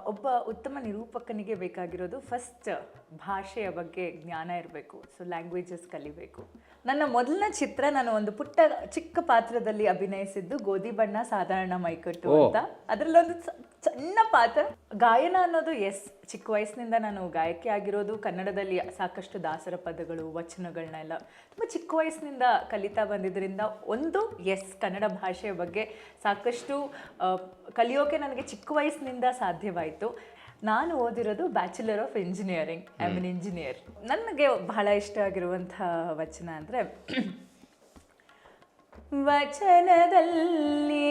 ಒಬ್ಬ ಉತ್ತಮ ನಿರೂಪಕನಿಗೆ ಬೇಕಾಗಿರೋದು ಫಸ್ಟ್ ಭಾಷೆಯ ಬಗ್ಗೆ ಜ್ಞಾನ ಇರಬೇಕು. ಸೊ ಲ್ಯಾಂಗ್ವೇಜಸ್ ಕಲಿಬೇಕು. ನನ್ನ ಮೊದಲನೇ ಚಿತ್ರ ನಾನು ಒಂದು ಪುಟ್ಟ ಚಿಕ್ಕ ಪಾತ್ರದಲ್ಲಿ ಅಭಿನಯಿಸಿದ್ದು ಗೋಧಿ ಬಣ್ಣ ಸಾಧಾರಣ ಮೈಕಟ್ಟು ಅಂತ. ಅದರಲ್ಲೊಂದು ಸಣ್ಣ ಪಾತ್ರ. ಗಾಯನ ಅನ್ನೋದು ಚಿಕ್ಕ ವಯಸ್ಸಿನಿಂದ ನಾನು ಗಾಯಕಿ ಆಗಿರೋದು ಕನ್ನಡದಲ್ಲಿ ಸಾಕಷ್ಟು ದಾಸರ ಪದಗಳು ವಚನಗಳನ್ನೆಲ್ಲ ತುಂಬ ಚಿಕ್ಕ ವಯಸ್ಸಿನಿಂದ ಕಲಿತಾ ಬಂದಿದ್ದರಿಂದ ಕನ್ನಡ ಭಾಷೆಯ ಬಗ್ಗೆ ಸಾಕಷ್ಟು ಕಲಿಯೋಕೆ ನನಗೆ ಚಿಕ್ಕ ವಯಸ್ಸಿನಿಂದ ಸಾಧ್ಯವಾಯಿತು. ನಾನು ಓದಿರೋದು bachelor of engineering. I am an engineer. ನನಗೆ ಬಹಳ ಇಷ್ಟ ಆಗಿರುವಂಥ ವಚನ ಅಂದರೆ ವಚನದಲ್ಲಿ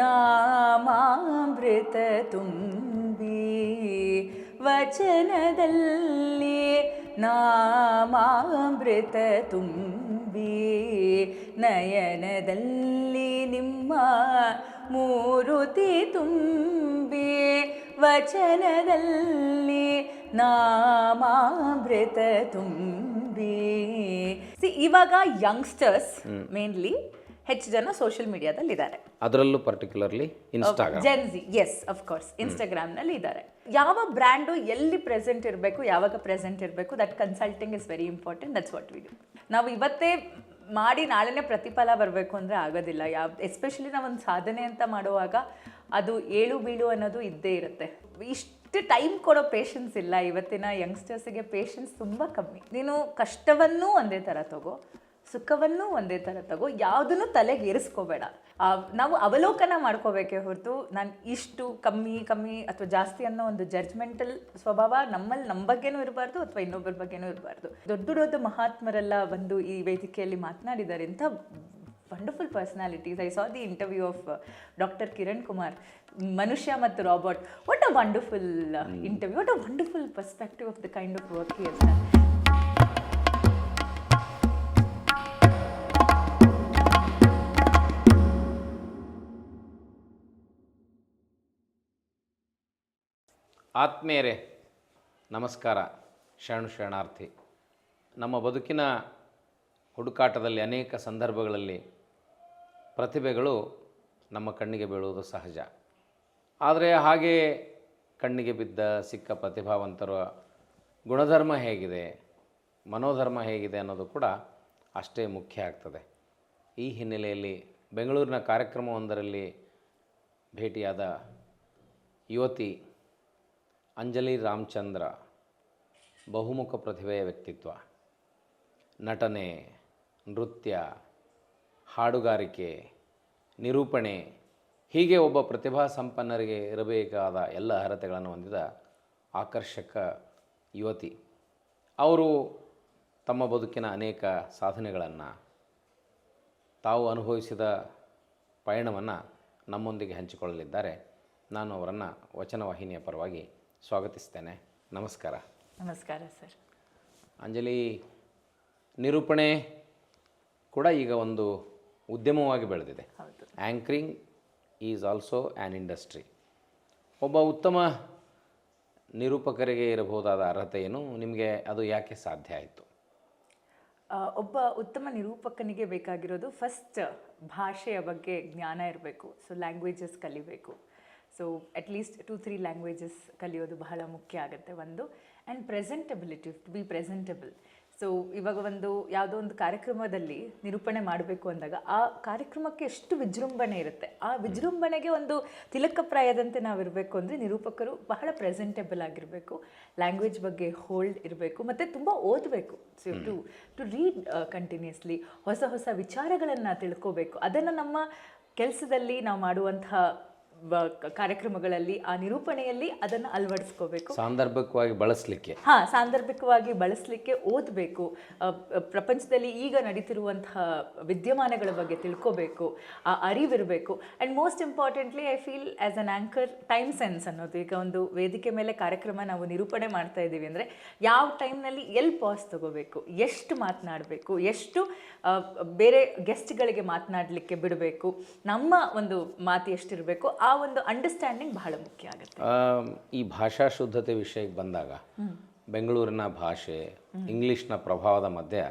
ನಾಮಾಮೃತ ತುಂಬಿ ವಚನದಲ್ಲಿ ನಾಮಾಮೃತ ತುಂಬಿ ನಯನದಲ್ಲಿ ನಿಮ್ಮ ಮೂರುತಿ ತುಂಬಿ ವಚನದಲ್ಲಿ ನಾಮಾಮೃತ ತುಂಬಿ. ಇವಾಗ ಯಂಗ್ಸ್ಟರ್ಸ್ ಮೇನ್ಲಿ ಹೆಚ್ಚು ಜನ ಸೋಷಿಯಲ್ ಮೀಡಿಯಾದಲ್ಲಿ ಇದ್ದಾರೆ. ಅದರಲ್ಲೂ particularly Instagram, Gen Z, of course ಇನ್ಸ್ಟಾಗ್ರಾಮ್ನಲ್ಲಿ ಇದ್ದಾರೆ. ಯಾವ ಬ್ರ್ಯಾಂಡು ಎಲ್ಲಿ ಪ್ರೆಸೆಂಟ್ ಇರಬೇಕು, ಯಾವಾಗ ಪ್ರೆಸೆಂಟ್ ಇರಬೇಕು, that consulting is very important. That's what we do. ನಾವು ಇವತ್ತೇ ಮಾಡಿ ನಾಳೆನೇ ಪ್ರತಿಫಲ ಬರಬೇಕು ಅಂದರೆ ಆಗೋದಿಲ್ಲ. ಎಸ್ಪೆಷಲಿ ನಾವೊಂದು ಸಾಧನೆ ಅಂತ ಮಾಡುವಾಗ ಅದು ಏಳು ಬೀಳು ಅನ್ನೋದು ಇದ್ದೇ ಇರುತ್ತೆ. ಇಷ್ಟು ಟೈಮ್ ಕೊಡೋ ಪೇಷನ್ಸ್ ಇಲ್ಲ ಇವತ್ತಿನ ಯಂಗ್ಸ್ಟರ್ಸಿಗೆ. ಪೇಷನ್ಸ್ ತುಂಬ ಕಮ್ಮಿ. ನೀನು ಕಷ್ಟವನ್ನೂ ಒಂದೇ ಥರ ತಗೋ, ಸುಖವನ್ನು ಒಂದೇ ಥರ ತಗೋ, ಯಾವುದನ್ನು ತಲೆಗೆ ಏರಿಸ್ಕೋಬೇಡ. ನಾವು ಅವಲೋಕನ ಮಾಡ್ಕೋಬೇಕೇ ಹೊರತು ನಾನು ಇಷ್ಟು ಕಮ್ಮಿ ಅಥವಾ ಜಾಸ್ತಿ ಅನ್ನೋ ಒಂದು ಜಡ್ಜ್ಮೆಂಟಲ್ ಸ್ವಭಾವ ನಮ್ಮಲ್ಲಿ ನಮ್ಮ ಬಗ್ಗೆನೂ ಇರಬಾರ್ದು ಅಥವಾ ಇನ್ನೊಬ್ಬರ ಬಗ್ಗೆನೂ ಇರಬಾರ್ದು. ದೊಡ್ಡ ದೊಡ್ಡ ಬಂದು ಈ ವೇದಿಕೆಯಲ್ಲಿ ಮಾತನಾಡಿದ್ದಾರೆ. ಇಂಥ wonderful personalities. I saw the interview of doctor Kiran Kumar, ಮನುಷ್ಯ ಮತ್ತು Robert. What a wonderful interview, what a wonderful perspective of the kind of work he has done. ಆತ್ಮೀಯರೇ ನಮಸ್ಕಾರ. ಶರಣಾರ್ಥಿ. ನಮ್ಮ ಬದುಕಿನ ಹುಡುಕಾಟದಲ್ಲಿ ಅನೇಕ ಸಂದರ್ಭಗಳಲ್ಲಿ ಪ್ರತಿಭೆಗಳು ನಮ್ಮ ಕಣ್ಣಿಗೆ ಬೀಳುವುದು ಸಹಜ. ಆದರೆ ಹಾಗೆ ಕಣ್ಣಿಗೆ ಬಿದ್ದ ಸಿಕ್ಕ ಪ್ರತಿಭಾವಂತರ ಗುಣಧರ್ಮ ಹೇಗಿದೆ, ಮನೋಧರ್ಮ ಹೇಗಿದೆ ಅನ್ನೋದು ಕೂಡ ಅಷ್ಟೇ ಮುಖ್ಯ ಆಗ್ತದೆ. ಈ ಹಿನ್ನೆಲೆಯಲ್ಲಿ ಬೆಂಗಳೂರಿನ ಕಾರ್ಯಕ್ರಮವೊಂದರಲ್ಲಿ ಭೇಟಿಯಾದ ಯುವತಿ ಅಂಜಲಿ ರಾಮಚಂದ್ರ ಬಹುಮುಖ ಪ್ರತಿಭೆಯ ವ್ಯಕ್ತಿತ್ವ. ನಟನೆ, ನೃತ್ಯ, ಹಾಡುಗಾರಿಕೆ, ನಿರೂಪಣೆ ಹೀಗೆ ಒಬ್ಬ ಪ್ರತಿಭಾ ಸಂಪನ್ನರಿಗೆ ಇರಬೇಕಾದ ಎಲ್ಲ ಅರ್ಹತೆಗಳನ್ನು ಹೊಂದಿದ ಆಕರ್ಷಕ ಯುವತಿ. ಅವರು ತಮ್ಮ ಬದುಕಿನ ಅನೇಕ ಸಾಧನೆಗಳನ್ನು, ತಾವು ಅನುಭವಿಸಿದ ಪಯಣವನ್ನು ನಮ್ಮೊಂದಿಗೆ ಹಂಚಿಕೊಳ್ಳಲಿದ್ದಾರೆ. ನಾನು ಅವರನ್ನು ವಚನವಾಹಿನಿಯ ಪರವಾಗಿ ಸ್ವಾಗತಿಸ್ತೇನೆ. ನಮಸ್ಕಾರ. ನಮಸ್ಕಾರ ಸರ್. ಅಂಜಲಿ, ನಿರೂಪಣೆ ಕೂಡ ಈಗ ಒಂದು ಉದ್ಯಮವಾಗಿ ಬೆಳೆದಿದೆ. Anchoring is also an industry. ಒಬ್ಬ ಉತ್ತಮ ನಿರೂಪಕರಿಗೆ ಇರಬಹುದಾದ ಅರ್ಹತೆ ಏನು? ನಿಮಗೆ ಅದು ಯಾಕೆ ಸಾಧ್ಯ ಆಯಿತು? ಒಬ್ಬ ಉತ್ತಮ ನಿರೂಪಕನಿಗೆ ಬೇಕಾಗಿರೋದು ಫಸ್ಟ್ ಭಾಷೆಯ ಬಗ್ಗೆ ಜ್ಞಾನ ಇರಬೇಕು. ಸೊ ಲ್ಯಾಂಗ್ವೇಜಸ್ ಕಲಿಬೇಕು. ಸೊ ಅಟ್ಲೀಸ್ಟ್ 2-3 ಲ್ಯಾಂಗ್ವೇಜಸ್ ಕಲಿಯೋದು ಬಹಳ ಮುಖ್ಯ ಆಗುತ್ತೆ. ಒಂದು and presentability, to be presentable. So ಇವಾಗ ಯಾವುದೋ ಒಂದು ಕಾರ್ಯಕ್ರಮದಲ್ಲಿ ನಿರೂಪಣೆ ಮಾಡಬೇಕು ಅಂದಾಗ ಆ ಕಾರ್ಯಕ್ರಮಕ್ಕೆ ಎಷ್ಟು ವಿಜೃಂಭಣೆ ಇರುತ್ತೆ. ಆ ವಿಜೃಂಭಣೆಗೆ ಒಂದು ತಿಲಕಪ್ರಾಯದಂತೆ ನಾವಿರಬೇಕು ಅಂದರೆ ನಿರೂಪಕರು ಬಹಳ ಪ್ರೆಸೆಂಟಬಲ್ ಆಗಿರಬೇಕು. ಲ್ಯಾಂಗ್ವೇಜ್ ಬಗ್ಗೆ ಹೋಲ್ಡ್ ಇರಬೇಕು ಮತ್ತು ತುಂಬ ಓದಬೇಕು. ಸೊ ಟು ರೀಡ್ ಕಂಟಿನ್ಯೂಸ್ಲಿ, ಹೊಸ ವಿಚಾರಗಳನ್ನು ತಿಳ್ಕೋಬೇಕು. ಅದನ್ನು ನಮ್ಮ ಕೆಲಸದಲ್ಲಿ ನಾವು ಮಾಡುವಂತಹ ಕಾರ್ಯಕ್ರಮಗಳಲ್ಲಿ, ಆ ನಿರೂಪಣೆಯಲ್ಲಿ ಅದನ್ನು ಅಳವಡಿಸ್ಕೋಬೇಕು. ಸಾಂದರ್ಭಿಕವಾಗಿ ಬಳಸಲಿಕ್ಕೆ ಓದಬೇಕು. ಪ್ರಪಂಚದಲ್ಲಿ ಈಗ ನಡೀತಿರುವಂತಹ ವಿದ್ಯಮಾನಗಳ ಬಗ್ಗೆ ತಿಳ್ಕೋಬೇಕು. ಆ ಅರಿವಿರಬೇಕು. And most importantly I feel as an anchor time sense ಅನ್ನೋದು. ಈಗ ಒಂದು ವೇದಿಕೆ ಮೇಲೆ ಕಾರ್ಯಕ್ರಮ ನಾವು ನಿರೂಪಣೆ ಮಾಡ್ತಾ ಇದ್ದೀವಿ ಅಂದರೆ ಯಾವ ಟೈಮ್ನಲ್ಲಿ ಎಲ್ಲಿ ಪಾಸ್ ತಗೋಬೇಕು, ಎಷ್ಟು ಮಾತನಾಡಬೇಕು, ಎಷ್ಟು ಬೇರೆ ಗೆಸ್ಟ್ಗಳಿಗೆ ಮಾತನಾಡಲಿಕ್ಕೆ ಬಿಡಬೇಕು, ನಮ್ಮ ಒಂದು ಮಾತು ಎಷ್ಟಿರಬೇಕು, ಆ ಒಂದು ಅಂಡರ್ಸ್ಟ್ಯಾಂಡಿಂಗ್ ಬಹಳ ಮುಖ್ಯ ಆಗುತ್ತೆ. ಈ ಭಾಷಾ ಶುದ್ಧತೆ ವಿಷಯಕ್ಕೆ ಬಂದಾಗ ಬೆಂಗಳೂರಿನ ಭಾಷೆ, ಇಂಗ್ಲೀಷ್ನ ಪ್ರಭಾವದ ಮಧ್ಯೆ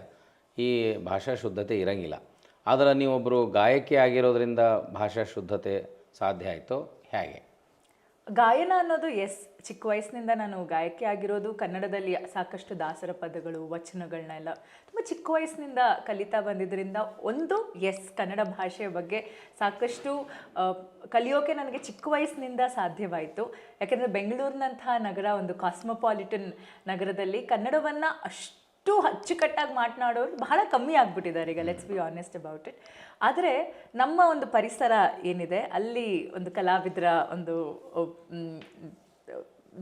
ಈ ಭಾಷಾ ಶುದ್ಧತೆ ಇರಂಗಿಲ್ಲ. ಆದರೆ ನೀವೊಬ್ಬರು ಗಾಯಕಿ ಆಗಿರೋದ್ರಿಂದ ಭಾಷಾ ಶುದ್ಧತೆ ಸಾಧ್ಯ ಆಯಿತು ಹೇಗೆ? ಗಾಯನ ಅನ್ನೋದು ಚಿಕ್ಕ ವಯಸ್ಸಿನಿಂದ ನಾನು ಗಾಯಕಿ ಆಗಿರೋದು ಕನ್ನಡದಲ್ಲಿ ಸಾಕಷ್ಟು ದಾಸರ ಪದಗಳು ವಚನಗಳನ್ನೆಲ್ಲ ತುಂಬ ಚಿಕ್ಕ ವಯಸ್ಸಿನಿಂದ ಕಲಿತಾ ಬಂದಿದ್ದರಿಂದ ಒಂದು ಕನ್ನಡ ಭಾಷೆಯ ಬಗ್ಗೆ ಸಾಕಷ್ಟು ಕಲಿಯೋಕೆ ನನಗೆ ಚಿಕ್ಕ ವಯಸ್ಸಿನಿಂದ ಸಾಧ್ಯವಾಯಿತು. ಯಾಕೆಂದರೆ ಬೆಂಗಳೂರಿನಂತಹ ನಗರ ಒಂದು ಕಾಸ್ಮೋಪಾಲಿಟನ್ ನಗರದಲ್ಲಿ ಕನ್ನಡವನ್ನು ಅಷ್ಟು ಅಚ್ಚುಕಟ್ಟಾಗಿ ಮಾತನಾಡೋರು ಬಹಳ ಕಮ್ಮಿ ಆಗಿಬಿಟ್ಟಿದ್ದಾರೆ ಈಗ, let's be honest about it. ಆದರೆ ನಮ್ಮ ಒಂದು ಪರಿಸರ ಏನಿದೆ ಅಲ್ಲಿ ಒಂದು ಕಲಾವಿದರ ಒಂದು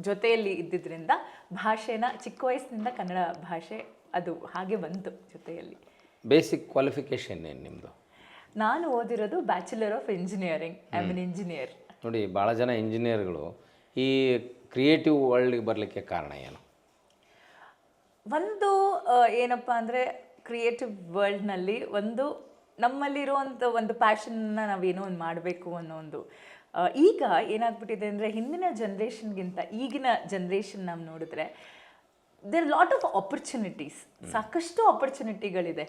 ಜೊತೆಯಲ್ಲಿ ಇದ್ದಿದ್ದರಿಂದ ಭಾಷೆನ ಚಿಕ್ಕ ವಯಸ್ಸಿನಿಂದ ಕನ್ನಡ ಭಾಷೆ ಅದು ಹಾಗೆ ಬಂತು ಜೊತೆಯಲ್ಲಿ. ಬೇಸಿಕ್ ಕ್ವಾಲಿಫಿಕೇಷನ್ ಏನು ನಿಮ್ಮದು? ನಾನು ಓದಿರೋದು bachelor of engineering. I am an engineer. ನೋಡಿ, ಭಾಳ ಜನ ಇಂಜಿನಿಯರ್ಗಳು ಈ ಕ್ರಿಯೇಟಿವ್ ವರ್ಲ್ಡ್ಗೆ ಬರಲಿಕ್ಕೆ ಕಾರಣ ಏನು? ಒಂದು ಏನಪ್ಪ ಅಂದರೆ ಕ್ರಿಯೇಟಿವ್ ವರ್ಲ್ಡ್ನಲ್ಲಿ ಒಂದು ನಮ್ಮಲ್ಲಿರುವಂಥ ಒಂದು ಪ್ಯಾಷನ್ನ ನಾವೇನೋ ಒಂದು ಮಾಡಬೇಕು ಅನ್ನೋ ಒಂದು ಈಗ ಏನಾಗ್ಬಿಟ್ಟಿದೆ ಅಂದರೆ ಹಿಂದಿನ ಜನ್ರೇಷನ್ಗಿಂತ ಈಗಿನ ಜನ್ರೇಷನ್ ನಾವು ನೋಡಿದ್ರೆ ದೇರ್ ಲಾಟ್ ಆಫ್ ಆಪರ್ಚುನಿಟೀಸ್, ಸಾಕಷ್ಟು ಆಪರ್ಚುನಿಟಿಗಳಿದೆ.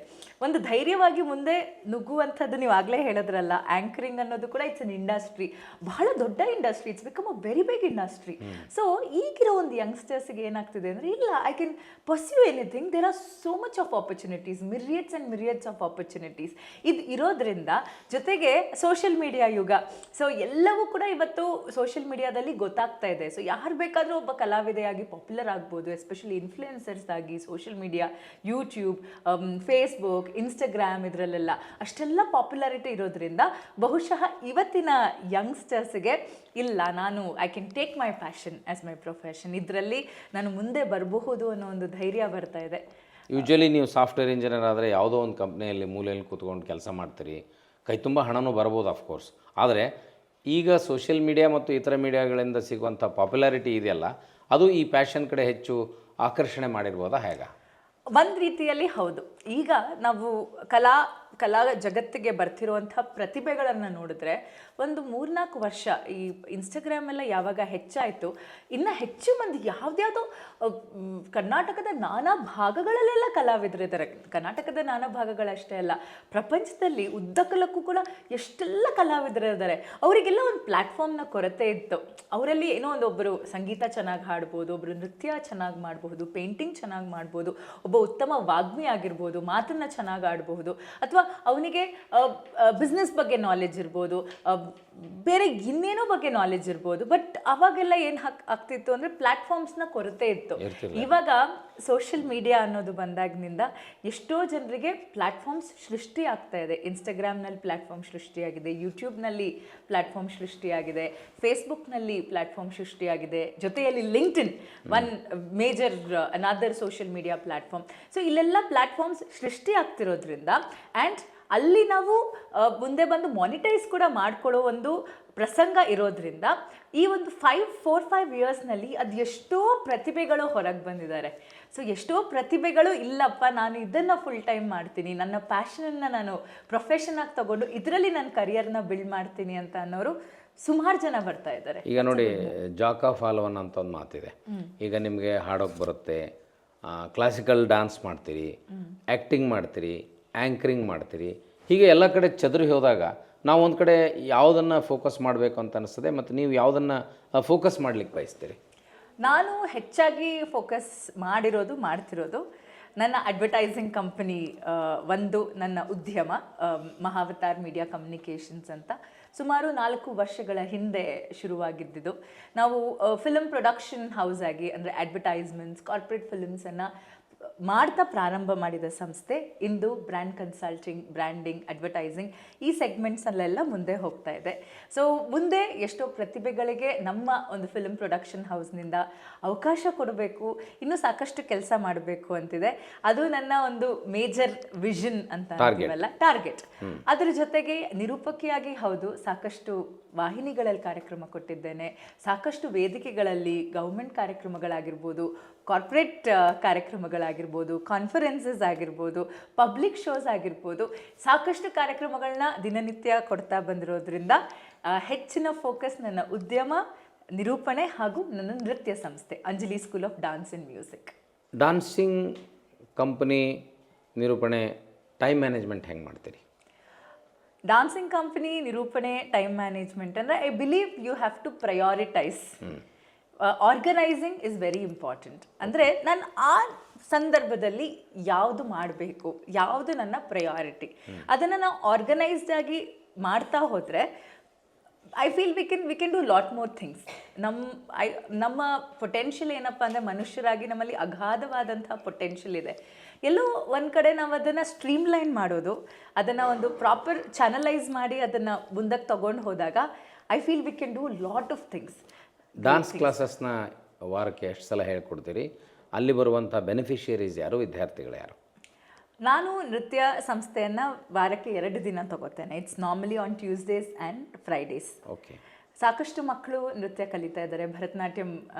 ಒಂದು ಧೈರ್ಯವಾಗಿ ಮುಂದೆ ನುಗ್ಗುವಂಥದ್ದು ನೀವು ಆಗಲೇ ಹೇಳಿದ್ರಲ್ಲ, ಆ್ಯಂಕರಿಂಗ್ ಅನ್ನೋದು ಕೂಡ ಇಟ್ಸ್ ಅನ್ ಇಂಡಸ್ಟ್ರಿ, ಬಹಳ ದೊಡ್ಡ industry, it's become a very big industry. So ಈಗಿರೋ ಒಂದು ಯಂಗ್ಸ್ಟರ್ಸ್ಗೆ ಏನಾಗ್ತಿದೆ ಅಂದರೆ ಇಲ್ಲ, I can pursue anything, there are so much of opportunities, myriads and myriads of opportunities. ಇದು ಇರೋದ್ರಿಂದ ಜೊತೆಗೆ ಸೋಷಿಯಲ್ ಮೀಡಿಯಾ ಯುಗ, ಸೊ ಎಲ್ಲವೂ ಕೂಡ ಇವತ್ತು ಸೋಷಿಯಲ್ ಮೀಡಿಯಾದಲ್ಲಿ ಗೊತ್ತಾಗ್ತಾ ಇದೆ. ಸೊ ಯಾರು ಬೇಕಾದರೂ ಒಬ್ಬ ಕಲಾವಿದೆಯಾಗಿ ಪಾಪ್ಯುಲರ್ ಆಗ್ಬೋದು, ಎಸ್ಪೆಷಲಿ ಇನ್ಫ್ಲುಯೆನ್ಸರ್ಸ್ ಆಗಿ social media, YouTube, Facebook, Instagram ಇದರಲ್ಲೆಲ್ಲ ಅಷ್ಟೆಲ್ಲ ಪಾಪ್ಯುಲಾರಿಟಿ ಇರೋದ್ರಿಂದ ಬಹುಶಃ ಇವತ್ತಿನ ಯಂಗ್ಸ್ಟರ್ಸ್ಗೆ ಇಲ್ಲ, ನಾನು I can take my passion as my profession, ಇದರಲ್ಲಿ ನಾನು ಮುಂದೆ ಬರಬಹುದು ಅನ್ನೋ ಒಂದು ಧೈರ್ಯ ಬರ್ತಾ ಇದೆ. ಯೂಶ್ವಲಿ ನೀವು ಸಾಫ್ಟ್ವೇರ್ ಇಂಜಿನಿಯರ್ ಆದರೆ ಯಾವುದೋ ಒಂದು ಕಂಪ್ನಿಯಲ್ಲಿ ಮೂಲೆಯಲ್ಲಿ ಕೂತ್ಕೊಂಡು ಕೆಲಸ ಮಾಡ್ತೀರಿ, ಕೈ ತುಂಬ ಹಣನೂ ಬರ್ಬೋದು ಆಫ್ಕೋರ್ಸ್. ಆದರೆ ಈಗ ಸೋಷಿಯಲ್ ಮೀಡಿಯಾ ಮತ್ತು ಇತರ ಮೀಡಿಯಾಗಳಿಂದ ಸಿಗುವಂಥ ಪಾಪ್ಯುಲಾರಿಟಿ ಇದೆಯಲ್ಲ, ಅದು ಈ ಪ್ಯಾಷನ್ ಕಡೆ ಹೆಚ್ಚು ಆಕರ್ಷಣೆ ಮಾಡಿರ್ಬೋದಾ ಹೇಗೆ? ಒಂದು ರೀತಿಯಲ್ಲಿ ಹೌದು. ಈಗ ನಾವು ಕಲಾ ಜಗತ್ತಿಗೆ ಬರ್ತಿರುವಂಥ ಪ್ರತಿಭೆಗಳನ್ನು ನೋಡಿದ್ರೆ ಒಂದು 3-4 ವರ್ಷ ಈ ಇನ್ಸ್ಟಾಗ್ರಾಮ್ ಎಲ್ಲ ಯಾವಾಗ ಹೆಚ್ಚಾಯಿತು, ಇನ್ನು ಹೆಚ್ಚು ಮಂದಿ ಯಾವುದ್ಯಾವುದೋ ಕರ್ನಾಟಕದ ನಾನಾ ಭಾಗಗಳಲ್ಲೆಲ್ಲ ಕಲಾವಿದರಿದ್ದಾರೆ. ಕರ್ನಾಟಕದ ನಾನಾ ಭಾಗಗಳಷ್ಟೇ ಅಲ್ಲ, ಪ್ರಪಂಚದಲ್ಲಿ ಉದ್ದಕಲಕ್ಕೂ ಕೂಡ ಎಷ್ಟೆಲ್ಲ ಕಲಾವಿದರಿದ್ದಾರೆ. ಅವರಿಗೆಲ್ಲ ಒಂದು ಪ್ಲ್ಯಾಟ್ಫಾರ್ಮ್ನ ಕೊರತೆ ಇತ್ತು. ಅವರಲ್ಲಿ ಏನೋ ಒಬ್ಬರು ಸಂಗೀತ ಚೆನ್ನಾಗಿ ಹಾಡ್ಬೋದು, ಒಬ್ಬರು ನೃತ್ಯ ಚೆನ್ನಾಗಿ ಮಾಡಬಹುದು, ಪೇಂಟಿಂಗ್ ಚೆನ್ನಾಗಿ ಮಾಡ್ಬೋದು, ಒಬ್ಬ ಉತ್ತಮ ವಾಗ್ಮಿ ಆಗಿರ್ಬೋದು, ಮಾತನ್ನು ಚೆನ್ನಾಗಿ ಆಡಬಹುದು, ಅಥವಾ ಅವನಿಗೆ ಬಿಸ್ನೆಸ್ ಬಗ್ಗೆ ನಾಲೆಜ್ ಇರ್ಬೋದು, ಬೇರೆ ಇನ್ನೇನೋ ಬಗ್ಗೆ ನಾಲೆಜ್ ಇರ್ಬೋದು. ಬಟ್ ಅವಾಗೆಲ್ಲ ಏನು ಆಗ್ತಿತ್ತು ಅಂದರೆ ಪ್ಲ್ಯಾಟ್ಫಾರ್ಮ್ಸ್ನ ಕೊರತೆ ಇತ್ತು. ಇವಾಗ ಸೋಷಿಯಲ್ ಮೀಡಿಯಾ ಅನ್ನೋದು ಬಂದಾಗಿನಿಂದ ಎಷ್ಟೋ ಜನರಿಗೆ ಪ್ಲ್ಯಾಟ್ಫಾರ್ಮ್ಸ್ ಸೃಷ್ಟಿ ಆಗ್ತಾ ಇದೆ. ಇನ್ಸ್ಟಾಗ್ರಾಮ್ನಲ್ಲಿ ಪ್ಲ್ಯಾಟ್ಫಾರ್ಮ್ ಸೃಷ್ಟಿಯಾಗಿದೆ, ಯೂಟ್ಯೂಬ್ನಲ್ಲಿ ಪ್ಲ್ಯಾಟ್ಫಾರ್ಮ್ ಸೃಷ್ಟಿಯಾಗಿದೆ, ಫೇಸ್ಬುಕ್ನಲ್ಲಿ ಪ್ಲ್ಯಾಟ್ಫಾರ್ಮ್ ಸೃಷ್ಟಿಯಾಗಿದೆ, ಜೊತೆಯಲ್ಲಿ LinkedIn one major another social media platform. So ಇಲ್ಲೆಲ್ಲ ಪ್ಲ್ಯಾಟ್ಫಾರ್ಮ್ಸ್ ಸೃಷ್ಟಿ ಆಗ್ತಿರೋದ್ರಿಂದ ಆ್ಯಂಡ್ ಅಲ್ಲಿ ನಾವು ಮುಂದೆ ಬಂದು ಮಾನಿಟೈಸ್ ಕೂಡ ಮಾಡ್ಕೊಳ್ಳೋ ಒಂದು ಪ್ರಸಂಗ ಇರೋದ್ರಿಂದ ಈ ಒಂದು 4-5 ಇಯರ್ಸ್ನಲ್ಲಿ ಅದು ಎಷ್ಟೋ ಪ್ರತಿಭೆಗಳು ಹೊರಗೆ ಬಂದಿದ್ದಾರೆ. ಸೊ ಎಷ್ಟೋ ಪ್ರತಿಭೆಗಳು ಇಲ್ಲಪ್ಪ, ನಾನು ಇದನ್ನು ಫುಲ್ ಟೈಮ್ ಮಾಡ್ತೀನಿ, ನನ್ನ ಪ್ಯಾಷನನ್ನು ನಾನು ಪ್ರೊಫೆಷನಾಗಿ ತಗೊಂಡು ಇದರಲ್ಲಿ ನನ್ನ ಕರಿಯರ್ನ ಬಿಲ್ಡ್ ಮಾಡ್ತೀನಿ ಅಂತ ಅನ್ನೋರು ಸುಮಾರು ಜನ ಬರ್ತಾ ಇದ್ದಾರೆ. ಈಗ ನೋಡಿ, ಜಾಕ್ ಆಫ್ ಆಲ್ ಒನ್ ಅಂತ ಒಂದು ಮಾತಿದೆ. ಈಗ ನಿಮಗೆ ಹಾಡೋಕ್ಕೆ ಬರುತ್ತೆ, ಕ್ಲಾಸಿಕಲ್ ಡ್ಯಾನ್ಸ್ ಮಾಡ್ತೀರಿ, ಆ್ಯಕ್ಟಿಂಗ್ ಮಾಡ್ತೀರಿ, ಆ್ಯಂಕರಿಂಗ್ ಮಾಡ್ತೀರಿ, ಹೀಗೆ ಎಲ್ಲ ಕಡೆ ಚದುರಿ ಹೋದಾಗ ನಾವು ಒಂದು ಕಡೆ ಯಾವುದನ್ನು ಫೋಕಸ್ ಮಾಡಬೇಕು ಅಂತ ಅನಿಸ್ತದೆ, ಮತ್ತು ನೀವು ಯಾವುದನ್ನು ಫೋಕಸ್ ಮಾಡ್ಲಿಕ್ಕೆ ಬಯಸ್ತೀರಿ? ನಾನು ಹೆಚ್ಚಾಗಿ ಫೋಕಸ್ ಮಾಡ್ತಿರೋದು ನನ್ನ ಅಡ್ವರ್ಟೈಸಿಂಗ್ ಕಂಪನಿ, ಒಂದು ನನ್ನ ಉದ್ಯಮ ಮಹಾವತಾರ್ ಮೀಡಿಯಾ ಕಮ್ಯುನಿಕೇಷನ್ಸ್ ಅಂತ ಸುಮಾರು 4 ವರ್ಷಗಳ ಹಿಂದೆ ಶುರುವಾಗಿದ್ದಿದ್ದು. ನಾವು ಫಿಲ್ಮ್ ಪ್ರೊಡಕ್ಷನ್ ಹೌಸ್ ಆಗಿ, ಅಂದರೆ ಅಡ್ವರ್ಟೈಸ್ಮೆಂಟ್ಸ್, ಕಾರ್ಪೊರೇಟ್ ಫಿಲ್ಮ್ಸನ್ನು ಮಾಡ್ತಾ ಪ್ರಾರಂಭ ಮಾಡಿದ ಸಂಸ್ಥೆ ಇಂದು ಬ್ರ್ಯಾಂಡ್ ಕನ್ಸಲ್ಟಿಂಗ್, ಬ್ರ್ಯಾಂಡಿಂಗ್, ಅಡ್ವರ್ಟೈಸಿಂಗ್ ಈ ಸೆಗ್ಮೆಂಟ್ಸಲ್ಲೆಲ್ಲ ಮುಂದೆ ಹೋಗ್ತಾ ಇದೆ. ಸೊ ಮುಂದೆ ಎಷ್ಟೋ ಪ್ರತಿಭೆಗಳಿಗೆ ನಮ್ಮ ಒಂದು ಫಿಲ್ಮ್ ಪ್ರೊಡಕ್ಷನ್ ಹೌಸ್ನಿಂದ ಅವಕಾಶ ಕೊಡಬೇಕು, ಇನ್ನೂ ಸಾಕಷ್ಟು ಕೆಲಸ ಮಾಡಬೇಕು ಅಂತಿದೆ. ಅದು ನನ್ನ ಒಂದು ಮೇಜರ್ ವಿಷನ್ ಅಂತ ಅಂತೀವಲ್ಲ, ಟಾರ್ಗೆಟ್. ಅದರ ಜೊತೆಗೆ ನಿರೂಪಕಿಯಾಗಿ ಹೌದು, ಸಾಕಷ್ಟು ವಾಹಿನಿಗಳಲ್ಲಿ ಕಾರ್ಯಕ್ರಮ ಕೊಟ್ಟಿದ್ದೇನೆ, ಸಾಕಷ್ಟು ವೇದಿಕೆಗಳಲ್ಲಿ ಗೌರ್ಮೆಂಟ್ ಕಾರ್ಯಕ್ರಮಗಳಾಗಿರ್ಬೋದು, ಕಾರ್ಪೊರೇಟ್ ಕಾರ್ಯಕ್ರಮಗಳಾಗಿರ್ಬೋದು, ಕಾನ್ಫರೆನ್ಸಸ್ ಆಗಿರ್ಬೋದು, ಪಬ್ಲಿಕ್ ಶೋಸ್ ಆಗಿರ್ಬೋದು, ಸಾಕಷ್ಟು ಕಾರ್ಯಕ್ರಮಗಳನ್ನ ದಿನನಿತ್ಯ ಕೊಡ್ತಾ ಬಂದಿರೋದ್ರಿಂದ ಹೆಚ್ಚಿನ ಫೋಕಸ್ ನನ್ನ ಉದ್ಯಮ, ನಿರೂಪಣೆ ಹಾಗೂ ನನ್ನ ನೃತ್ಯ ಸಂಸ್ಥೆ Anjali school of dance and music. Dancing company ನಿರೂಪಣೆ, ಟೈಮ್ ಮ್ಯಾನೇಜ್ಮೆಂಟ್ ಹೆಂಗೆ ಮಾಡ್ತೀರಿ? ಡಾನ್ಸಿಂಗ್ ಕಂಪನಿ, ನಿರೂಪಣೆ, ಟೈಮ್ ಮ್ಯಾನೇಜ್ಮೆಂಟ್ ಅಂದರೆ I believe you have to prioritise. Organising is very important. ಅಂದರೆ ನಾನು ಆ ಸಂದರ್ಭದಲ್ಲಿ ಯಾವುದು ಮಾಡಬೇಕು, ಯಾವುದು ನನ್ನ ಪ್ರಯಾರಿಟಿ, ಅದನ್ನು ನಾವು ಆರ್ಗನೈಸ್ಡ್ ಆಗಿ ಮಾಡ್ತಾ ಹೋದರೆ I feel we can do lot more things. ನಮ್ಮ ಪೊಟೆನ್ಷಿಯಲ್ ಏನಪ್ಪ ಅಂದರೆ, ಮನುಷ್ಯರಾಗಿ ನಮ್ಮಲ್ಲಿ ಅಗಾಧವಾದಂಥ ಪೊಟೆನ್ಷಿಯಲ್ ಇದೆ. ಎಲ್ಲೋ ಒಂದು ಕಡೆ ನಾವು ಅದನ್ನು ಸ್ಟ್ರೀಮ್ಲೈನ್ ಮಾಡೋದು, ಅದನ್ನು ಒಂದು ಪ್ರಾಪರ್ ಚಾನಲೈಸ್ ಮಾಡಿ ಅದನ್ನು ಮುಂದಕ್ಕೆ ತೊಗೊಂಡು ಹೋದಾಗ I feel we can do lot of things. Dance ಕ್ಲಾಸಸ್ನ ವಾರಕ್ಕೆ ಎಷ್ಟು ಸಲ ಹೇಳ್ಕೊಡ್ತೀರಿ? ಅಲ್ಲಿ ಬರುವಂಥ ಬೆನಿಫಿಷಿಯರೀಸ್ ಯಾರು, ವಿದ್ಯಾರ್ಥಿಗಳು ಯಾರು? ನಾನು ನೃತ್ಯ ಸಂಸ್ಥೆಯನ್ನು ವಾರಕ್ಕೆ 2 ದಿನ ತಗೋತೇನೆ. It's normally on Tuesdays and Fridays. Okay. ಸಾಕಷ್ಟು ಮಕ್ಕಳು ನೃತ್ಯ ಕಲಿತಾ ಇದ್ದಾರೆ, ಭರತನಾಟ್ಯಂ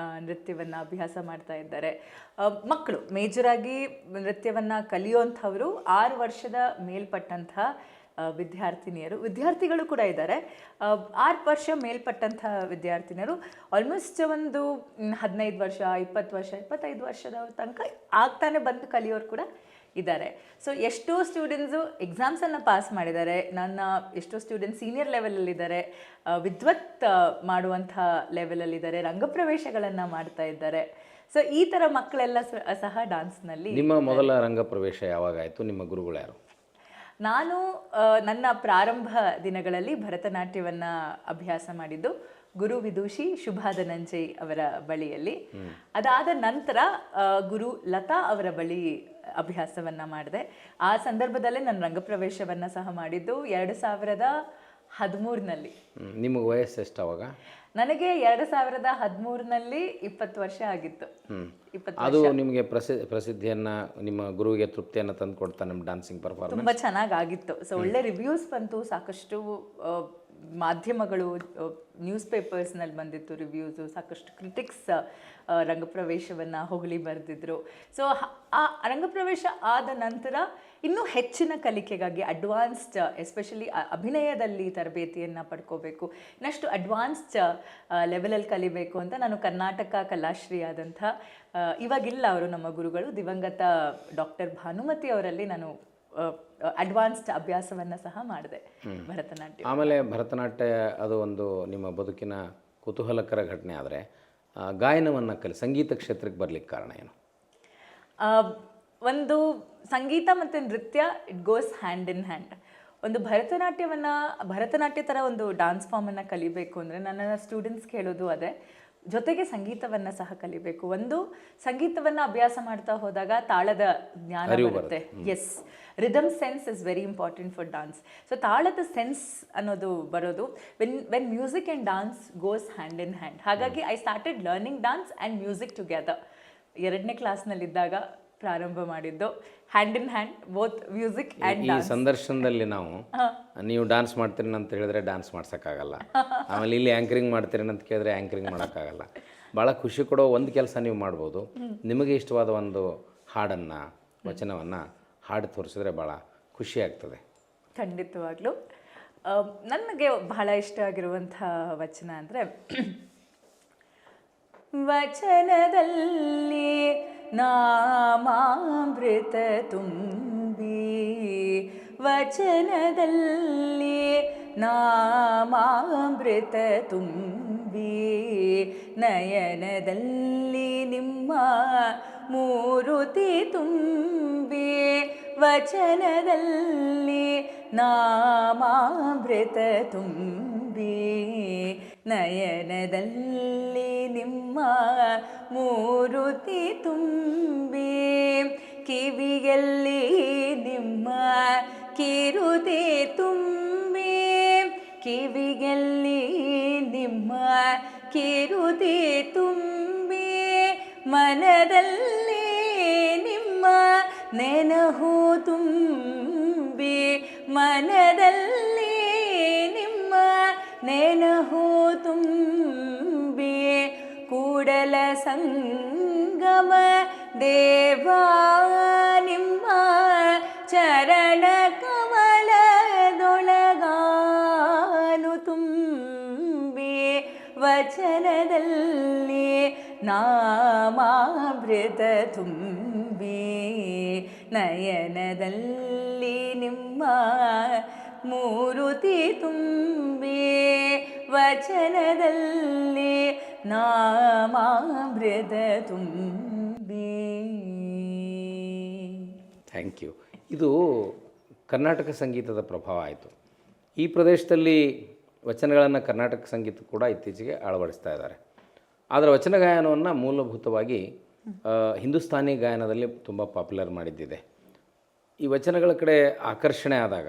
ನೃತ್ಯವನ್ನು ಅಭ್ಯಾಸ ಮಾಡ್ತಾ ಇದ್ದಾರೆ. ಮಕ್ಕಳು ಮೇಜರಾಗಿ ನೃತ್ಯವನ್ನು ಕಲಿಯುವಂಥವರು 6 ವರ್ಷದ ಮೇಲ್ಪಟ್ಟಂಥ ವಿದ್ಯಾರ್ಥಿಗಳು ಕೂಡ ಇದ್ದಾರೆ. 6 ವರ್ಷ ಮೇಲ್ಪಟ್ಟಂಥ ವಿದ್ಯಾರ್ಥಿನಿಯರು ಆಲ್ಮೋಸ್ಟ್ ಒಂದು 15 ವರ್ಷ, 20 ವರ್ಷ, 25 ವರ್ಷದ ತನಕ ಆಗ್ತಾನೆ ಬಂದು ಕಲಿಯೋರು ಕೂಡ ಇದ್ದಾರೆ. ಸೊ ಎಷ್ಟೋ ಸ್ಟೂಡೆಂಟ್ಸು ಎಕ್ಸಾಮ್ಸನ್ನು ಪಾಸ್ ಮಾಡಿದ್ದಾರೆ. ಎಷ್ಟೋ ಸ್ಟೂಡೆಂಟ್ಸ್ ಸೀನಿಯರ್ ಲೆವೆಲಲ್ಲಿದ್ದಾರೆ, ವಿದ್ವತ್ ಮಾಡುವಂಥ ಲೆವೆಲಲ್ಲಿದ್ದಾರೆ, ರಂಗಪ್ರವೇಶಗಳನ್ನು ಮಾಡ್ತಾ ಇದ್ದಾರೆ. ಸೊ ಈ ಥರ ಮಕ್ಕಳೆಲ್ಲ ಸಹ ಡಾನ್ಸ್ನಲ್ಲಿ. ನಿಮ್ಮ ಮೊದಲ ರಂಗಪ್ರವೇಶ ಯಾವಾಗಾಯಿತು? ನಿಮ್ಮ ಗುರುಗಳು ಯಾರು? ನಾನು ನನ್ನ ಪ್ರಾರಂಭ ದಿನಗಳಲ್ಲಿ ಭರತನಾಟ್ಯವನ್ನು ಅಭ್ಯಾಸ ಮಾಡಿದ್ದು ಗುರು ವಿದೂಷಿ ಶುಭಾ ಧನಂಜಯ್ ಅವರ ಬಳಿಯಲ್ಲಿ. ಅದಾದ ನಂತರ ಗುರು ಲತಾ ಅವರ ಬಳಿ ಅಭ್ಯಾಸವನ್ನು ಮಾಡಿದೆ. ಆ ಸಂದರ್ಭದಲ್ಲೇ ನನ್ನ ರಂಗಪ್ರವೇಶವನ್ನು ಸಹ ಮಾಡಿದ್ದು 2013ನಲ್ಲಿ. ನಿಮಗೆ ವಯಸ್ಸು ಎಷ್ಟು ಅವಾಗ? ನನಗೆ 2013ನಲ್ಲಿ 20 ವರ್ಷ ಆಗಿತ್ತು. ಅದು ನಿಮಗೆ ಪ್ರಸಿದ್ಧಿಯನ್ನು, ನಿಮ್ಮ ಗುರುವಿಗೆ ತೃಪ್ತಿಯನ್ನು ತಂದು ಕೊಡ್ತಾ ನಿಮ್ಮ ಡಾನ್ಸಿಂಗ್ ಪರ್ಫಾರ್ಮೆನ್ಸ್? ತುಂಬ ಚೆನ್ನಾಗಾಗಿತ್ತು. ಸೊ ಒಳ್ಳೆ ರಿವ್ಯೂಸ್ ಬಂತು, ಸಾಕಷ್ಟು ಮಾಧ್ಯಮಗಳು, ನ್ಯೂಸ್ ಪೇಪರ್ಸ್ನಲ್ಲಿ ಬಂದಿತ್ತು ರಿವ್ಯೂಸು, ಸಾಕಷ್ಟು ಕ್ರಿಟಿಕ್ಸ್ ರಂಗಪ್ರವೇಶವನ್ನು ಹೊಗಳಿ ಬರೆದಿದ್ರು. ಸೊ ಆ ರಂಗಪ್ರವೇಶ ಆದ ನಂತರ ಇನ್ನೂ ಹೆಚ್ಚಿನ ಕಲಿಕೆಗಾಗಿ ಅಡ್ವಾನ್ಸ್ಡ್, ಎಸ್ಪೆಷಲಿ ಅಭಿನಯದಲ್ಲಿ ತರಬೇತಿಯನ್ನು ಪಡ್ಕೋಬೇಕು, ಇನ್ನಷ್ಟು ಅಡ್ವಾನ್ಸ್ಡ್ ಲೆವೆಲಲ್ಲಿ ಕಲಿಬೇಕು ಅಂತ ನಾನು ಕರ್ನಾಟಕ ಕಲಾಶ್ರೀ ಆದಂಥ, ಇವಾಗಿಲ್ಲ ಅವರು ನಮ್ಮ ಗುರುಗಳು, ದಿವಂಗತ ಡಾಕ್ಟರ್ ಭಾನುಮತಿ ಅವರಲ್ಲಿ ನಾನು ಅಡ್ವಾನ್ಸ್ಡ್ ಅಭ್ಯಾಸವನ್ನು ಸಹ ಮಾಡಿದೆ ಭರತನಾಟ್ಯ. ಆಮೇಲೆ ಭರತನಾಟ್ಯ ಅದು ಒಂದು ನಿಮ್ಮ ಬದುಕಿನ ಕುತೂಹಲಕರ ಘಟನೆ. ಆದರೆ ಗಾಯನವನ್ನು ಸಂಗೀತ ಕ್ಷೇತ್ರಕ್ಕೆ ಬರಲಿಕ್ಕೆ ಕಾರಣ ಏನು? ಒಂದು ಸಂಗೀತ ಮತ್ತು ನೃತ್ಯ it goes hand in hand. ಒಂದು ಭರತನಾಟ್ಯ ಥರ ಒಂದು ಡಾನ್ಸ್ ಫಾರ್ಮನ್ನು ಕಲಿಬೇಕು ಅಂದರೆ ನನ್ನ ಸ್ಟೂಡೆಂಟ್ಸ್ ಕೇಳೋದು ಅದೇ, ಜೊತೆಗೆ ಸಂಗೀತವನ್ನು ಸಹ ಕಲಿಬೇಕು. ಒಂದು ಸಂಗೀತವನ್ನು ಅಭ್ಯಾಸ ಮಾಡ್ತಾ ಹೋದಾಗ ತಾಳದ ಜ್ಞಾನ ಬರುತ್ತೆ. Yes, rhythm sense is very important for dance. So ತಾಳದ ಸೆನ್ಸ್ ಅನ್ನೋದು ಬರೋದು when music and dance goes hand in hand. ಹಾಗಾಗಿ I started learning dance and music together. 2ನೇ ಕ್ಲಾಸ್ನಲ್ಲಿದ್ದಾಗ ಪ್ರಾರಂಭ ಮಾಡಿದ್ದು, hand in hand both music and dance. ಈ ಸಂದರ್ಶನದಲ್ಲಿ ನಾವು ನೀವು ಡಾನ್ಸ್ ಮಾಡ್ತೀರಿ ಅಂತ ಹೇಳಿದ್ರೆ ಡಾನ್ಸ್ ಮಾಡ್ಸೋಕ್ಕಾಗಲ್ಲ, ಆಮೇಲೆ ಇಲ್ಲಿ ಆ್ಯಂಕರಿಂಗ್ ಮಾಡ್ತೀರಿ ಅಂತ ಕೇಳಿದ್ರೆ ಆ್ಯಂಕರಿಂಗ್ ಮಾಡೋಕ್ಕಾಗಲ್ಲ. ಭಾಳ ಖುಷಿ ಕೊಡೋ ಒಂದು ಕೆಲಸ ನೀವು ಮಾಡ್ಬೋದು. ನಿಮಗೆ ಇಷ್ಟವಾದ ಒಂದು ಹಾಡನ್ನು, ವಚನವನ್ನು ಹಾಡಿ ತೋರಿಸಿದ್ರೆ ಭಾಳ ಖುಷಿ ಆಗ್ತದೆ. ಖಂಡಿತವಾಗ್ಲೂ ನನಗೆ ಬಹಳ ಇಷ್ಟ ಆಗಿರುವಂಥ ವಚನ ಅಂದರೆ, ವಚನದಲ್ಲಿ ನಾಮಾಮೃತ ತುಂಬಿ, ವಚನದಲ್ಲಿ ನಾಮಾಮೃತ ತುಂಬಿ, ನಯನದಲ್ಲಿ ನಿಮ್ಮ ಮೂರುತಿ ತುಂಬಿ, ವಚನದಲ್ಲಿ ನಾಮಾಮೃತ ತುಂಬಿ, ನಯನದಲ್ಲಿ ನಿಮ್ಮ ಮೂರುತಿ ತುಂಬಿ, ಕಿವಿಯಲ್ಲಿ ನಿಮ್ಮ ಕಿರುತಿ ತುಂಬಿ, ಕಿವಿಯಲ್ಲಿ ನಿಮ್ಮ ಕಿರುತಿ ತುಂಬಿ, ಮನದಲ್ಲಿ ನಿಮ್ಮ ನೆನಹು ತುಂಬಿ, ಮನದಲ್ಲಿ ನಿಮ್ಮ ನೆನಹು ತುಂಬಿ, ಕೂಡಲ ಸಂಗಮ ದೇವಾ ನಿಮ್ಮ ಚರಣ ಕಮಲದೊಳಗಾನು ತುಂಬಿ, ವಚನದಲ್ಲಿ ನಾಮಾಮೃತ ತುಂಬಿ, ನಯನದಲ್ಲಿ ನಿಮ್ಮ ಮೂರುತಿ ತುಂಬಿ ವಚನದಲ್ಲಿ ನಾಮಾಮೃತ ತುಂಬಿ. Thank you. ಇದು ಕರ್ನಾಟಕ ಸಂಗೀತದ ಪ್ರಭಾವ ಆಯಿತು. ಈ ಪ್ರದೇಶದಲ್ಲಿ ವಚನಗಳನ್ನು ಕರ್ನಾಟಕ ಸಂಗೀತ ಕೂಡ ಇತ್ತೀಚೆಗೆ ಅಳವಡಿಸ್ತಾ ಇದ್ದಾರೆ. ಆದರೆ ವಚನ ಗಾಯನವನ್ನು ಮೂಲಭೂತವಾಗಿ ಹಿಂದೂಸ್ತಾನಿ ಗಾಯನದಲ್ಲಿ ತುಂಬ ಪಾಪ್ಯುಲರ್ ಮಾಡಿದ್ದಿದೆ. ಈ ವಚನಗಳ ಕಡೆ ಆಕರ್ಷಣೆ ಆದಾಗ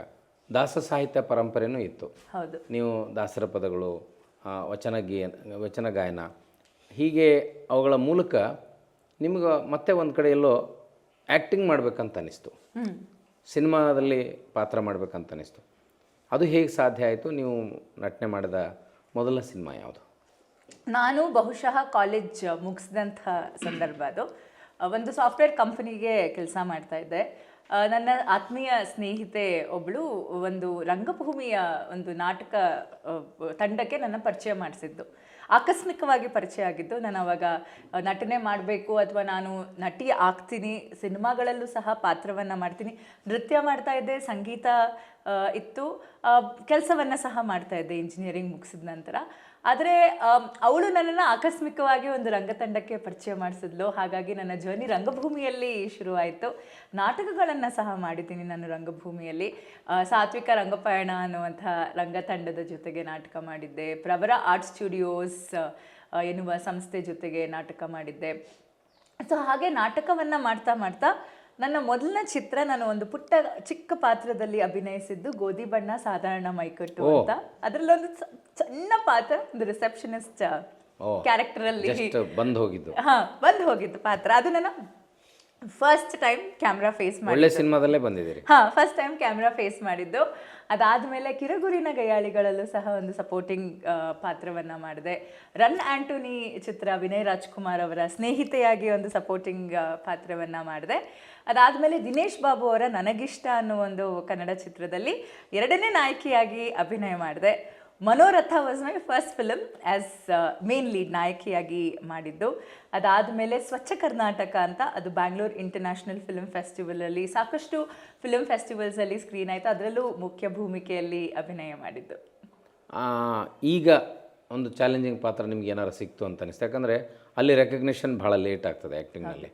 ದಾಸ ಸಾಹಿತ್ಯ ಪರಂಪರೆಯೂ ಇತ್ತು. ಹೌದು. ನೀವು ದಾಸರ ಪದಗಳು, ವಚನ ಗಾಯನ, ಹೀಗೆ ಅವುಗಳ ಮೂಲಕ ನಿಮ್ಗೆ ಮತ್ತೆ ಒಂದು ಕಡೆ ಎಲ್ಲೋ ಆ್ಯಕ್ಟಿಂಗ್ ಮಾಡ್ಬೇಕಂತ ಅನ್ನಿಸ್ತು, ಸಿನಿಮಾದಲ್ಲಿ ಪಾತ್ರ ಮಾಡ್ಬೇಕಂತ ಅನ್ನಿಸ್ತು. ಅದು ಹೇಗೆ ಸಾಧ್ಯ ಆಯಿತು? ನೀವು ನಟನೆ ಮಾಡಿದ ಮೊದಲ ಸಿನಿಮಾ ಯಾವುದು? ನಾನು ಬಹುಶಃ ಕಾಲೇಜ್ ಮುಗಿಸಿದಂಥ ಸಂದರ್ಭ ಅದು. ಒಂದು ಸಾಫ್ಟ್ವೇರ್ ಕಂಪನಿಗೆ ಕೆಲಸ ಮಾಡ್ತಾ ಇದ್ದೆ. ನನ್ನ ಆತ್ಮೀಯ ಸ್ನೇಹಿತೆ ಒಬ್ಬಳು ಒಂದು ರಂಗಭೂಮಿಯ ಒಂದು ನಾಟಕ ತಂಡಕ್ಕೆ ನನ್ನ ಪರಿಚಯ ಮಾಡಿಸಿದ್ದು. ಆಕಸ್ಮಿಕವಾಗಿ ಪರಿಚಯ ಆಗಿದ್ದು. ನಾನು ಅವಾಗ ನಟನೆ ಮಾಡಬೇಕು ಅಥವಾ ನಾನು ನಟಿ ಆಗ್ತೀನಿ, ಸಿನಿಮಾಗಳಲ್ಲೂ ಸಹ ಪಾತ್ರವನ್ನು ಮಾಡ್ತೀನಿ, ನೃತ್ಯ ಮಾಡ್ತಾ ಇದ್ದೆ, ಸಂಗೀತ ಇತ್ತು, ಕೆಲಸವನ್ನು ಸಹ ಮಾಡ್ತಾ ಇದ್ದೆ ಇಂಜಿನಿಯರಿಂಗ್ ಮುಗಿಸಿದ ನಂತರ. ಆದರೆ ಅವಳು ನನ್ನನ್ನು ಆಕಸ್ಮಿಕವಾಗಿ ಒಂದು ರಂಗತಂಡಕ್ಕೆ ಪರಿಚಯ ಮಾಡಿಸಿದ್ಲು. ಹಾಗಾಗಿ ನನ್ನ ಜರ್ನಿ ರಂಗಭೂಮಿಯಲ್ಲಿ ಶುರುವಾಯಿತು. ನಾಟಕಗಳನ್ನು ಸಹ ಮಾಡಿದ್ದೀನಿ ನಾನು ರಂಗಭೂಮಿಯಲ್ಲಿ. ಸಾತ್ವಿಕ ರಂಗಪಯಣ ಅನ್ನುವಂಥ ರಂಗತಂಡದ ಜೊತೆಗೆ ನಾಟಕ ಮಾಡಿದ್ದೆ. ಪ್ರವರ ಆರ್ಟ್ ಸ್ಟುಡಿಯೋಸ್ ಎನ್ನುವ ಸಂಸ್ಥೆ ಜೊತೆಗೆ ನಾಟಕ ಮಾಡಿದ್ದೆ. ಸೊ ಹಾಗೆ ನಾಟಕವನ್ನು ಮಾಡ್ತಾ ಮಾಡ್ತಾ ನನ್ನ ಮೊದಲನೇ ಚಿತ್ರ, ನಾನು ಒಂದು ಚಿಕ್ಕ ಪಾತ್ರದಲ್ಲಿ ಅಭಿನಯಿಸಿದ್ದು ಗೋಧಿ ಬಣ್ಣ ಸಾಧಾರಣ ಮೈಕಟ್ಟು ಅಂತ. ಅದರಲ್ಲೊಂದು ಸಣ್ಣ ಪಾತ್ರ, ಒಂದು ರಿಸೆಪ್ಷನಿಸ್ಟ್ ಕ್ಯಾರೆಕ್ಟರ್ ಅಲ್ಲಿ ಬಂದು ಹೋಗಿದ್ದು ಪಾತ್ರ. ಅದು ನನ್ನ ಫಸ್ಟ್ ಟೈಮ್ ಕ್ಯಾಮ್ರಾ ಫೇಸ್ ಮಾಡಿ. ಒಳ್ಳೆ ಸಿನಿಮಾದಲ್ಲೇ ಬಂದಿದ್ದೀರಿ. ಫಸ್ಟ್ ಟೈಮ್ ಕ್ಯಾಮ್ರಾ ಫೇಸ್ ಮಾಡಿದ್ದು. ಅದಾದಮೇಲೆ ಕಿರುಗುರಿನ ಗಯ್ಯಾಳಿಗಳಲ್ಲೂ ಸಹ ಒಂದು ಸಪೋರ್ಟಿಂಗ್ ಪಾತ್ರವನ್ನು ಮಾಡಿದೆ. ರನ್ ಆಂಟೋನಿ ಚಿತ್ರ, ವಿನಯ್ ರಾಜ್ಕುಮಾರ್ ಅವರ ಸ್ನೇಹಿತೆಯಾಗಿ ಒಂದು ಸಪೋರ್ಟಿಂಗ್ ಪಾತ್ರವನ್ನು ಮಾಡಿದೆ. ಅದಾದಮೇಲೆ ದಿನೇಶ್ ಬಾಬು ಅವರ ನನಗಿಷ್ಟ ಅನ್ನೋ ಒಂದು ಕನ್ನಡ ಚಿತ್ರದಲ್ಲಿ ಎರಡನೇ ನಾಯಕಿಯಾಗಿ ಅಭಿನಯ ಮಾಡಿದೆ. Manoratha was my first film as main lead, ನಾಯಕಿಯಾಗಿ ಮಾಡಿದ್ದು. ಅದಾದಮೇಲೆ ಸ್ವಚ್ಛ ಕರ್ನಾಟಕ ಅಂತ, ಅದು ಬ್ಯಾಂಗ್ಳೂರ್ ಇಂಟರ್ನ್ಯಾಷನಲ್ ಫಿಲ್ಮ್ ಫೆಸ್ಟಿವಲಲ್ಲಿ, ಸಾಕಷ್ಟು ಫಿಲ್ಮ್ ಫೆಸ್ಟಿವಲ್ಸಲ್ಲಿ ಸ್ಕ್ರೀನ್ ಆಯಿತು. ಅದರಲ್ಲೂ ಮುಖ್ಯ ಭೂಮಿಕೆಯಲ್ಲಿ ಅಭಿನಯ ಮಾಡಿದ್ದು. ಈಗ ಒಂದು ಚಾಲೆಂಜಿಂಗ್ ಪಾತ್ರ ನಿಮ್ಗೆ ಏನಾರು ಸಿಕ್ತು ಅಂತ ಅನಿಸ್ತು? ಯಾಕಂದರೆ ಅಲ್ಲಿ ರೆಕಗ್ನಿಷನ್ ಭಾಳ ಲೇಟ್ ಆಗ್ತದೆ ಆ್ಯಕ್ಟಿಂಗ್ನಲ್ಲಿ,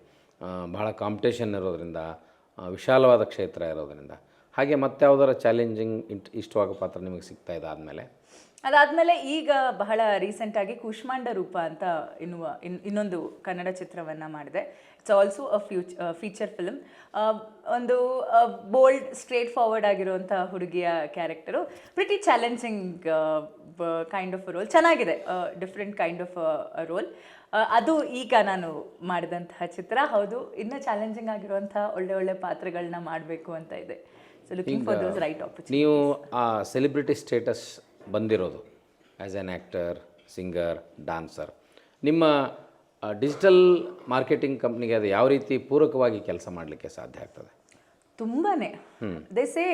ಭಾಳ ಕಾಂಪಿಟೇಷನ್ ಇರೋದರಿಂದ, ವಿಶಾಲವಾದ ಕ್ಷೇತ್ರ ಇರೋದರಿಂದ. ಹಾಗೆ ಮತ್ತೆ ಯಾವುದಾರ ಚಾಲೆಂಜಿಂಗ್ ಇಷ್ಟವಾಗೋ ಪಾತ್ರ ನಿಮಗೆ ಸಿಗ್ತಾ ಇದೆ ಆದಮೇಲೆ? ಅದಾದಮೇಲೆ ಈಗ ಬಹಳ ರೀಸೆಂಟಾಗಿ ಕೂಷ್ಮಾಂಡ ರೂಪ ಅಂತ ಇನ್ನೊಂದು ಕನ್ನಡ ಚಿತ್ರವನ್ನು ಮಾಡಿದೆ. It's also feature film. ಒಂದು ಬೋಲ್ಡ್, ಸ್ಟ್ರೇಟ್ ಫಾರ್ವರ್ಡ್ ಆಗಿರುವಂಥ ಹುಡುಗಿಯ character. Pretty challenging kind of role. ಚೆನ್ನಾಗಿದೆ, ಡಿಫ್ರೆಂಟ್ ಕೈಂಡ್ ಆಫ್ ರೋಲ್. ಅದು ಈಗ ನಾನು ಮಾಡಿದಂತಹ ಚಿತ್ರ. ಹೌದು, ಇನ್ನೂ ಚಾಲೆಂಜಿಂಗ್ ಆಗಿರುವಂಥ ಒಳ್ಳೆ ಪಾತ್ರಗಳನ್ನ ಮಾಡಬೇಕು ಅಂತ ಇದೆ. So looking for those right opportunities. ನೀವು ಆ ಸೆಲೆಬ್ರಿಟಿ ಸ್ಟೇಟಸ್ ಬಂದಿರೋದು as an actor, singer, dancer, ನಿಮ್ಮ ಡಿಜಿಟಲ್ ಮಾರ್ಕೆಟಿಂಗ್ ಕಂಪ್ನಿಗೆ ಅದು ಯಾವ ರೀತಿ ಪೂರಕವಾಗಿ ಕೆಲಸ ಮಾಡಲಿಕ್ಕೆ ಸಾಧ್ಯ ಆಗ್ತದೆ? ತುಂಬಾ. They say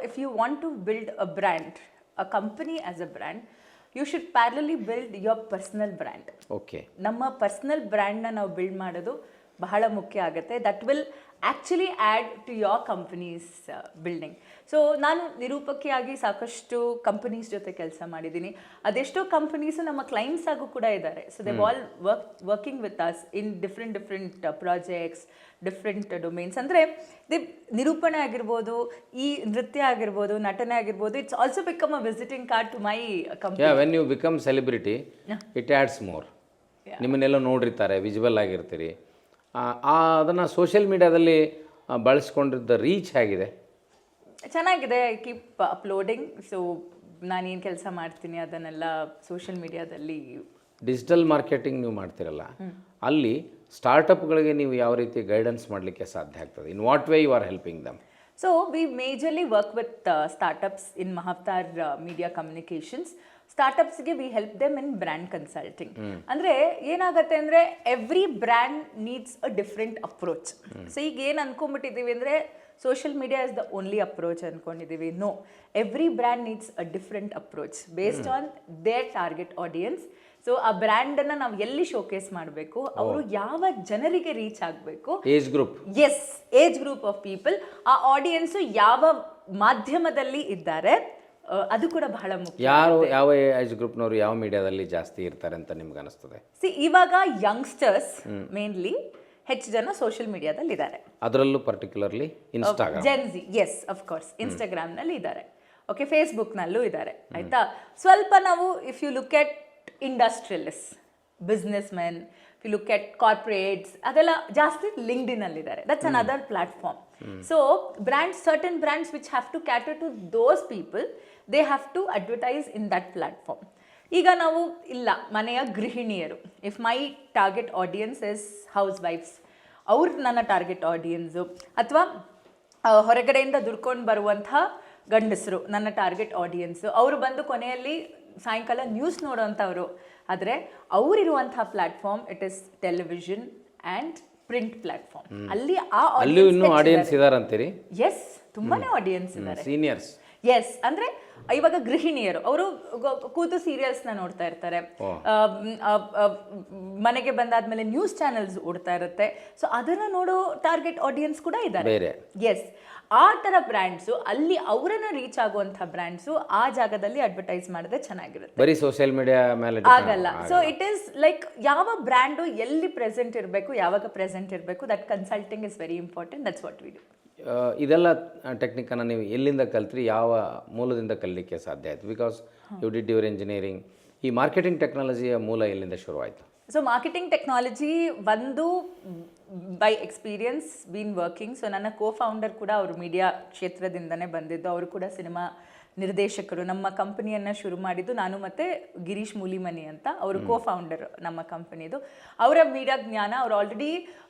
if you want to build a brand, a company as a brand, you should parallelly build your personal brand. Okay. ನಮ್ಮ ಪರ್ಸ್ನಲ್ ಬ್ರ್ಯಾಂಡ್ನ ನಾವು ಬಿಲ್ಡ್ ಮಾಡೋದು ಬಹಳ ಮುಖ್ಯ ಆಗುತ್ತೆ. That will actually add to your company's building. So ನಾನು ನಿರೂಪಕಿಯಾಗಿ ಸಾಕಷ್ಟು ಕಂಪನೀಸ್ ಜೊತೆ ಕೆಲಸ ಮಾಡಿದ್ದೀನಿ. ಅದೆಷ್ಟೋ ಕಂಪನೀಸು ನಮ್ಮ ಕ್ಲೈಂಟ್ಸ್ ಆಗು ಕೂಡ ಇದ್ದಾರೆ. So they all working with us in different projects, different domains. ಅಂದರೆ ನಿರೂಪಣೆ ಆಗಿರ್ಬೋದು, ಈ ನೃತ್ಯ ಆಗಿರ್ಬೋದು, ನಟನೆ ಆಗಿರ್ಬೋದು, it's also become a visiting card to my company. When you become celebrity it adds more. ನಿಮ್ಮನ್ನೆಲ್ಲ ನೋಡಿರ್ತಾರೆ, ವಿಜುವಲ್ ಆಗಿರ್ತೀರಿ. ಅದನ್ನು ಸೋಷಿಯಲ್ ಮೀಡಿಯಾದಲ್ಲಿ ಬಳಸ್ಕೊಂಡಿದ್ದ ರೀಚ್ ಹೇಗಿದೆ? ಚೆನ್ನಾಗಿದೆ. I keep uploading. ಸೊ ನಾನೇನು ಕೆಲಸ ಮಾಡ್ತೀನಿ ಅದನ್ನೆಲ್ಲ ಸೋಷಿಯಲ್ ಮೀಡಿಯಾದಲ್ಲಿ. ಡಿಜಿಟಲ್ ಮಾರ್ಕೆಟಿಂಗ್ ನೀವು ಮಾಡ್ತಿರಲ್ಲ, ಅಲ್ಲಿ ಸ್ಟಾರ್ಟಪ್ಗಳಿಗೆ ನೀವು ಯಾವ ರೀತಿ ಗೈಡೆನ್ಸ್ ಮಾಡಲಿಕ್ಕೆ ಸಾಧ್ಯ ಆಗ್ತದೆ? In what way you are helping them? So we majorly work with startups in Mahavatar media communications. ಸ್ಟಾರ್ಟಪ್ಸ್ಗೆ we help them in brand consulting. ಅಂದರೆ ಏನಾಗುತ್ತೆ ಅಂದರೆ every brand needs a different approach. So ಈಗ ಏನು ಅಂದ್ಕೊಂಡ್ಬಿಟ್ಟಿದ್ದೀವಿ ಅಂದರೆ social media is the only approach ಅಂದ್ಕೊಂಡಿದ್ದೀವಿ. No, every brand needs a different approach based on their target audience. So ಆ ಬ್ರ್ಯಾಂಡನ್ನು ನಾವು ಎಲ್ಲಿ ಶೋಕೇಸ್ ಮಾಡಬೇಕು, ಅವರು ಯಾವ ಜನರಿಗೆ ರೀಚ್ ಆಗಬೇಕು, age group, yes, age group of people, ಆ ಆಡಿಯನ್ಸು ಯಾವ ಮಾಧ್ಯಮದಲ್ಲಿ ಇದ್ದಾರೆ, ಅದು ಕೂಡ ಬಹಳ ಮುಖ್ಯ. ಯಾವ ಏಜ್ ಗ್ರೂಪ್ನವರು ಯಾವ ಮೀಡಿಯಾದಲ್ಲಿ ಜಾಸ್ತಿ ಇರ್ತಾರೆ ಅಂತ ನಿಮ್ಗೆ ಅನಿಸ್ತದೆ? ಇವಾಗ ಯಂಗ್ಸ್ಟರ್ಸ್ ಮೇನ್ಲಿ ಹೆಚ್ಚು ಜನ ಸೋಷಿಯಲ್ ಮೀಡಿಯಾದಲ್ಲಿ ಇದ್ದಾರೆ, ಅದರಲ್ಲೂ particularly Instagram, Gen Z. Yes, of course ಇನ್ಸ್ಟಾಗ್ರಾಮ್ನಲ್ಲಿ ಇದ್ದಾರೆ, ಓಕೆ, ಫೇಸ್ಬುಕ್ನಲ್ಲೂ ಇದ್ದಾರೆ, ಆಯ್ತಾ. ಸ್ವಲ್ಪ ನಾವು if you look at industrialist, businessmen, if you look at corporates, ಅದೆಲ್ಲ ಜಾಸ್ತಿ ಲಿಂಕ್ಡ್ಇನ್ ಅಲ್ಲಿ ಇದ್ದಾರೆ. That's another platform. So brands, certain brands which have to cater to those people, they have to advertise in that platform. ಈಗ ನಾವು ಇಲ್ಲ, ಮನೆಯ ಗೃಹಿಣಿಯರು, if my target audience is ಹೌಸ್ ವೈಫ್ಸ್, ಅವ್ರು ನನ್ನ ಟಾರ್ಗೆಟ್ ಆಡಿಯನ್ಸು, ಅಥವಾ ಹೊರಗಡೆಯಿಂದ ದುಡ್ಕೊಂಡು ಬರುವಂಥ ಗಂಡಸರು ನನ್ನ ಟಾರ್ಗೆಟ್ ಆಡಿಯನ್ಸು, ಅವರು ಬಂದು ಕೊನೆಯಲ್ಲಿ ಸಾಯಂಕಾಲ ನ್ಯೂಸ್ ನೋಡೋವಂಥವ್ರು. ಆದರೆ ಅವರಿರುವಂಥ platform it is television and print platform. ಅಲ್ಲಿ ಅಲ್ಲಿಯೂ ಇನ್ನೂ ಆಡಿಯನ್ಸ್ ಇದ್ದಾರೆ ಅಂತೀರಿ? ಎಸ್, ತುಂಬಾನೇ ಆಡಿಯನ್ಸ್ ಇದ್ದಾರೆ, ಸೀನಿಯರ್ಸ್. ಎಸ್, ಅಂದ್ರೆ ಇವಾಗ ಗೃಹಿಣಿಯರು ಅವರು ಕೂತು ಸೀರಿಯಲ್ಸ್ನ ನೋಡ್ತಾ ಇರ್ತಾರೆ, ಮನೆಗೆ ಬಂದಾದ್ಮೇಲೆ ನ್ಯೂಸ್ ಚಾನೆಲ್ಸ್ ಓಡ್ತಾ ಇರುತ್ತೆ. ಸೊ ಅದನ್ನ ನೋಡೋ ಟಾರ್ಗೆಟ್ ಆಡಿಯನ್ಸ್ ಕೂಡ ಇದ್ದಾರೆ. ಎಸ್, ಆ ಥರ ಬ್ರ್ಯಾಂಡ್ಸು, ಅಲ್ಲಿ ಅವರನ್ನ ರೀಚ್ ಆಗುವಂಥ ಬ್ರ್ಯಾಂಡ್ಸು ಆ ಜಾಗದಲ್ಲಿ ಅಡ್ವರ್ಟೈಸ್ ಮಾಡಿದ್ರೆ ಚೆನ್ನಾಗಿರುತ್ತೆ. ಬರೀ ಸೋಷಿಯಲ್ ಮೀಡಿಯಾ ಮೇಲೆ ಆಗಲ್ಲ. ಸೊ ಇಟ್ ಈಸ್ ಲೈಕ್ ಯಾವ ಬ್ರ್ಯಾಂಡು ಎಲ್ಲಿ ಪ್ರೆಸೆಂಟ್ ಇರಬೇಕು, ಯಾವಾಗ ಪ್ರೆಸೆಂಟ್ ಇರಬೇಕು, that consulting is very important. That's what we do. ಇದೆಲ್ಲ ಟೆಕ್ನಿಕನ್ನು ನೀವು ಎಲ್ಲಿಂದ ಕಲ್ತ್ರಿ, ಯಾವ ಮೂಲದಿಂದ ಕಲಿಲಿಕ್ಕೆ ಸಾಧ್ಯ ಆಯಿತು? Because you did your engineering. ಈ ಮಾರ್ಕೆಟಿಂಗ್ ಟೆಕ್ನಾಲಜಿಯ ಮೂಲ ಎಲ್ಲಿಂದ ಶುರುವಾಯಿತು? ಸೊ ಮಾರ್ಕೆಟಿಂಗ್ ಟೆಕ್ನಾಲಜಿ ಒಂದು by experience been working. So ನನ್ನ ಕೋ-ಫೌಂಡರ್ ಕೂಡ ಅವರು ಮೀಡಿಯಾ ಕ್ಷೇತ್ರದಿಂದನೇ ಬಂದಿದ್ದು, ಅವರು ಕೂಡ ಸಿನಿಮಾ ನಿರ್ದೇಶಕರು. ನಮ್ಮ ಕಂಪನಿಯನ್ನು ಶುರು ಮಾಡಿದ್ದು ನಾನು ಮತ್ತು ಗಿರೀಶ್ ಮೂಲಿಮನಿ ಅಂತ, ಅವರು ಕೋ-ಫೌಂಡರ್ ನಮ್ಮ ಕಂಪನಿದು. ಅವರ ಮೀಡಿಯಾ ಜ್ಞಾನ, ಅವರು ಆಲ್ರೆಡಿ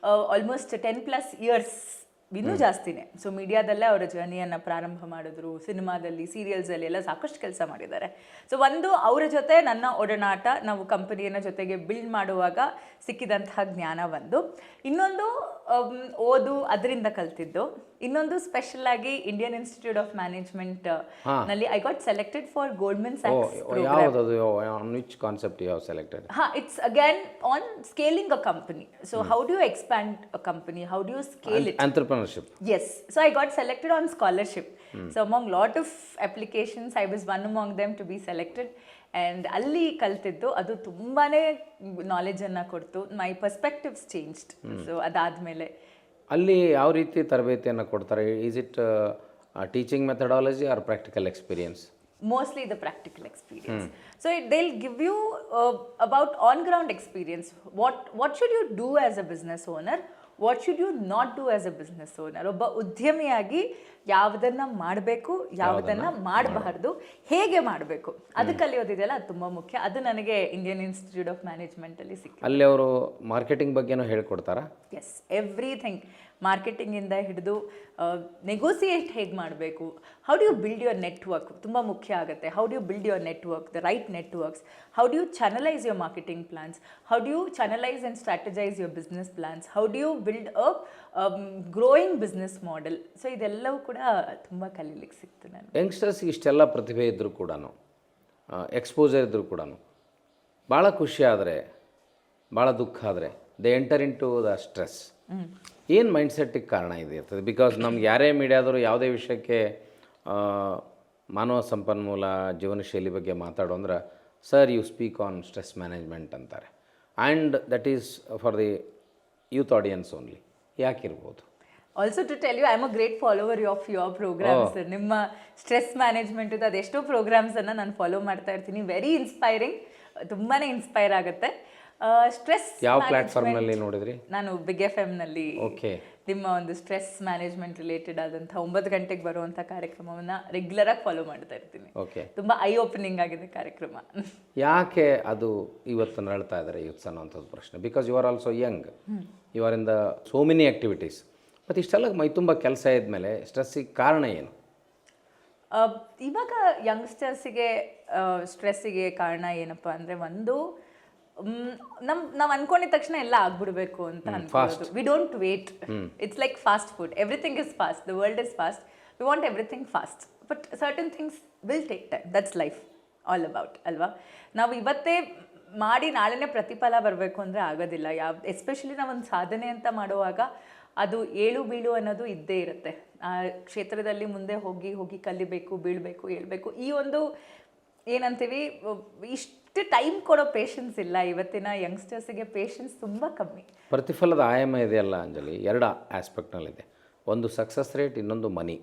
ಆಲ್ಮೋಸ್ಟ್ 10+ ಇಯರ್ಸ್, ಇನ್ನೂ ಜಾಸ್ತಿನೇ. ಸೊ ಮೀಡಿಯಾದಲ್ಲೇ ಅವರ ಜರ್ನಿಯನ್ನು ಪ್ರಾರಂಭ ಮಾಡಿದ್ರು, ಸಿನಿಮಾದಲ್ಲಿ, ಸೀರಿಯಲ್ಸಲ್ಲಿ ಎಲ್ಲ ಸಾಕಷ್ಟು ಕೆಲಸ ಮಾಡಿದ್ದಾರೆ. ಸೊ ಒಂದು ಅವರ ಜೊತೆ ನನ್ನ ಒಡನಾಟ, ನಾವು ಕಂಪನಿಯನ್ನು ಜೊತೆಗೆ ಬಿಲ್ಡ್ ಮಾಡುವಾಗ ಸಿಕ್ಕಿದಂತಹ ಜ್ಞಾನ ಒಂದು. ಇನ್ನೊಂದು ಓದು, ಅದರಿಂದ ಕಲ್ತಿದ್ದು. ಇನ್ನೊಂದು ಸ್ಪೆಷಲ್ ಆಗಿ ಇಂಡಿಯನ್ ಇನ್ಸ್ಟಿಟ್ಯೂಟ್ ಆಫ್ ಮ್ಯಾನೇಜ್ಮೆಂಟ್ ನಲ್ಲಿ I got selected for Goldman ಸ್ಯಾಕ್ಸ್ programme. Which concept you have selected? It's again on scaling a company. So how do you expand a company, how do you scale it? Entrepreneurship. Yes. So I got selected on scholarship. So among lot of applications, I was one among them to be selected. And ಅಲ್ಲಿ ಕಲ್ತಿದ್ದು ಅದು ತುಂಬಾನೇ ನಾಲೆಜನ್ನು ಕೊಡ್ತು. ಮೈ perspectives changed. So ಅದಾದಮೇಲೆ ಅಲ್ಲಿ ಯಾವ ರೀತಿ ತರಬೇತಿಯನ್ನು ಕೊಡ್ತಾರೆ? Is it teaching methodology or practical experience? Mostly the practical experience. So they'll give you about on-ground experience. What should you do as a business owner? What should you not do as a business owner? ಒಬ್ಬ ಉದ್ಯಮಿಯಾಗಿ ಯಾವುದನ್ನ ಮಾಡಬೇಕು, ಯಾವುದನ್ನ ಮಾಡಬಾರ್ದು, ಹೇಗೆ ಮಾಡಬೇಕು, ಅದು ಕಲಿಯೋದಿದೆಯಲ್ಲ, ಅದು ತುಂಬ ಮುಖ್ಯ. ಅದು ನನಗೆ ಇಂಡಿಯನ್ ಇನ್ಸ್ಟಿಟ್ಯೂಟ್ ಆಫ್ ಮ್ಯಾನೇಜ್ಮೆಂಟಲ್ಲಿ ಸಿಕ್ಕಿದೆ. ಅಲ್ಲಿ ಅವರು ಮಾರ್ಕೆಟಿಂಗ್ ಬಗ್ಗೆನೂ ಹೇಳ್ಕೊಡ್ತಾರಾ? S, everything. ಮಾರ್ಕೆಟಿಂಗಿಂದ ಹಿಡಿದು ನೆಗೋಸಿಯೇಟ್ ಹೇಗೆ ಮಾಡಬೇಕು, how do you build your network, ತುಂಬ ಮುಖ್ಯ ಆಗುತ್ತೆ. How do you build your network, the right networks, how do you channelise your marketing plans, how do you channelise and strategise your business plans, how do you build a growing business model. So ಇದೆಲ್ಲವೂ ಕೂಡ ತುಂಬ ಕಲೀಲಿಕ್ಕೆ ಸಿಕ್ತು ನಾನು. ಯಂಗ್ಸ್ಟರ್ಸ್ಗೆ ಇಷ್ಟೆಲ್ಲ ಪ್ರತಿಭೆ ಇದ್ದರೂ ಕೂಡ, ಎಕ್ಸ್ಪೋಜರ್ ಇದ್ದರೂ ಕೂಡ, ಭಾಳ ಖುಷಿ ಆದರೆ, ಭಾಳ ದುಃಖ ಆದರೆ, they enter in to the stress. ಏನು ಮೈಂಡ್ಸೆಟ್ಟಿಗೆ ಕಾರಣ ಇದೆ ಇರ್ತದೆ? ಬಿಕಾಸ್ ನಮ್ಗೆ ಯಾರೇ ಮೀಡಿಯಾದವರು ಯಾವುದೇ ವಿಷಯಕ್ಕೆ ಮಾನವ ಸಂಪನ್ಮೂಲ ಜೀವನ ಶೈಲಿ ಬಗ್ಗೆ ಮಾತಾಡೋ ಅಂದ್ರೆ, sir you speak on stress management ಅಂತಾರೆ. And that is for the youth audience only. ಯಾಕಿರ್ಬೋದು? Also to tell you, I am a great follower of your programmes. ನಿಮ್ಮ ಸ್ಟ್ರೆಸ್ ಮ್ಯಾನೇಜ್ಮೆಂಟ್ ಅದು ಎಷ್ಟೋ ಪ್ರೋಗ್ರಾಮ್ಸನ್ನು ನಾನು ಫಾಲೋ ಮಾಡ್ತಾ ಇರ್ತೀನಿ. ವೆರಿ ಇನ್ಸ್ಪೈರಿಂಗ್, ತುಂಬಾ ಇನ್ಸ್ಪೈರ್ ಆಗುತ್ತೆ. ಸ್ಟ್ರೆಸ್ ಯಾವ ಪ್ಲಾಟ್ಫಾರ್ಮ್ನಲ್ಲಿ ನೋಡಿದ್ರಿ? ನಾನು ಬಿಗ್ FM-ನಲ್ಲಿ ನಿಮ್ಮ ಒಂದು ಸ್ಟ್ರೆಸ್ ಮ್ಯಾನೇಜ್ಮೆಂಟ್ ರಿಲೇಟೆಡ್ ಆದಂಥ 9 ಗಂಟೆಗೆ ಬರುವಂಥ ಕಾರ್ಯಕ್ರಮವನ್ನು ರೆಗ್ಯುಲರಾಗಿ ಫಾಲೋ ಮಾಡ್ತಾ ಇರ್ತೀನಿ. ತುಂಬ ಐ ಓಪನಿಂಗ್ ಆಗಿದೆ ಕಾರ್ಯಕ್ರಮ. ಯಾಕೆ ಅದು ಇವತ್ತು ನಳ್ತಾ ಇದ್ದಾರೆ ಯೂತ್ಸ್ ಅನ್ನೋಂಥದ್ದು ಪ್ರಶ್ನೆ. Because you are also young, you are in the so many activities. ಮತ್ತು ಇಷ್ಟೆಲ್ಲ ಮೈ ತುಂಬ ಕೆಲಸ ಇದ್ಮೇಲೆ ಸ್ಟ್ರೆಸ್ಸಿಗೆ ಕಾರಣ ಏನು? ಇವಾಗ ಯಂಗ್ಸ್ಟರ್ಸಿಗೆ ಸ್ಟ್ರೆಸ್ಸಿಗೆ ಕಾರಣ ಏನಪ್ಪ ಅಂದರೆ, ಒಂದು ನಾವು ಅನ್ಕೊಂಡಿದ ತಕ್ಷಣ ಎಲ್ಲ ಆಗ್ಬಿಡ್ಬೇಕು ಅಂತ ಅನ್ಕೊಳ್ಳೋದು. We don't wait. It's like fast food. Everything is fast. The world is fast. We want everything fast. But certain things will take time. That's life all about, ಅಲ್ವಾ? ನಾವು ಇವತ್ತೇ ಮಾಡಿ ನಾಳೆನೇ ಪ್ರತಿಫಲ ಬರಬೇಕು ಅಂದರೆ ಆಗೋದಿಲ್ಲ. ಎಸ್ಪೆಷಲಿ ನಾವೊಂದು ಸಾಧನೆ ಅಂತ ಮಾಡುವಾಗ ಅದು ಏಳು ಬೀಳು ಅನ್ನೋದು ಇದ್ದೇ ಇರುತ್ತೆ. ಆ ಕ್ಷೇತ್ರದಲ್ಲಿ ಮುಂದೆ ಹೋಗಿ ಹೋಗಿ ಕಲಿಬೇಕು, ಬೀಳಬೇಕು, ಏಳಬೇಕು. ಈ ಒಂದು ಏನಂತೀವಿ, ಇಷ್ಟು ಟೈಮ್ ಕೊಡೋ ಪೇಷನ್ಸ್ ಇಲ್ಲ ಇವತ್ತಿನ ಯಂಗ್ಸ್ಟರ್ಸಿಗೆ. ಪೇಷನ್ಸ್ ತುಂಬ ಕಮ್ಮಿ. ಪ್ರತಿಫಲದ ಆಯಾಮ ಇದೆಯಲ್ಲ ಅಂಜಲಿ, ಎರಡು ಆಸ್ಪೆಕ್ಟ್ನಲ್ಲಿದೆ. ಒಂದು ಸಕ್ಸಸ್ ರೇಟ್, ಇನ್ನೊಂದು ಮನಿ.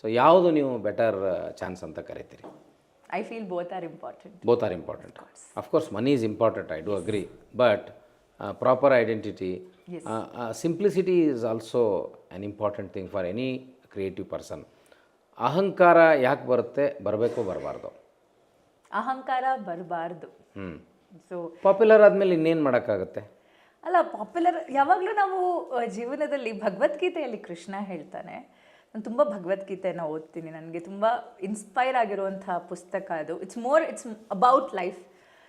ಸೊ ಯಾವುದು ನೀವು ಬೆಟರ್ ಚಾನ್ಸ್ ಅಂತ ಕರಿತೀರಿ? I feel both are important. Both are important. Of course, money is important, I do agree. But proper identity, simplicity is also an important thing for any creative person. ಅಹಂಕಾರ ಯಾಕೆ ಬರುತ್ತೆ, ಬರಬೇಕು ಬರಬಾರ್ದು? ಅಹಂಕಾರ ಬರಬಾರ್ದು. So popular ಆದಮೇಲೆ ಇನ್ನೇನು ಮಾಡೋಕ್ಕಾಗುತ್ತೆ? ಅಲ್ಲ, ಪಾಪ್ಯುಲರ್ ಯಾವಾಗಲೂ ನಾವು ಜೀವನದಲ್ಲಿ ಭಗವದ್ಗೀತೆಯಲ್ಲಿ ಕೃಷ್ಣ ಹೇಳ್ತಾನೆ. ನಾನು ತುಂಬ ಭಗವದ್ಗೀತೆಯನ್ನು ಓದ್ತೀನಿ. ನನಗೆ ತುಂಬ ಇನ್ಸ್ಪೈರ್ ಆಗಿರುವಂಥ ಪುಸ್ತಕ ಅದು. It's about life.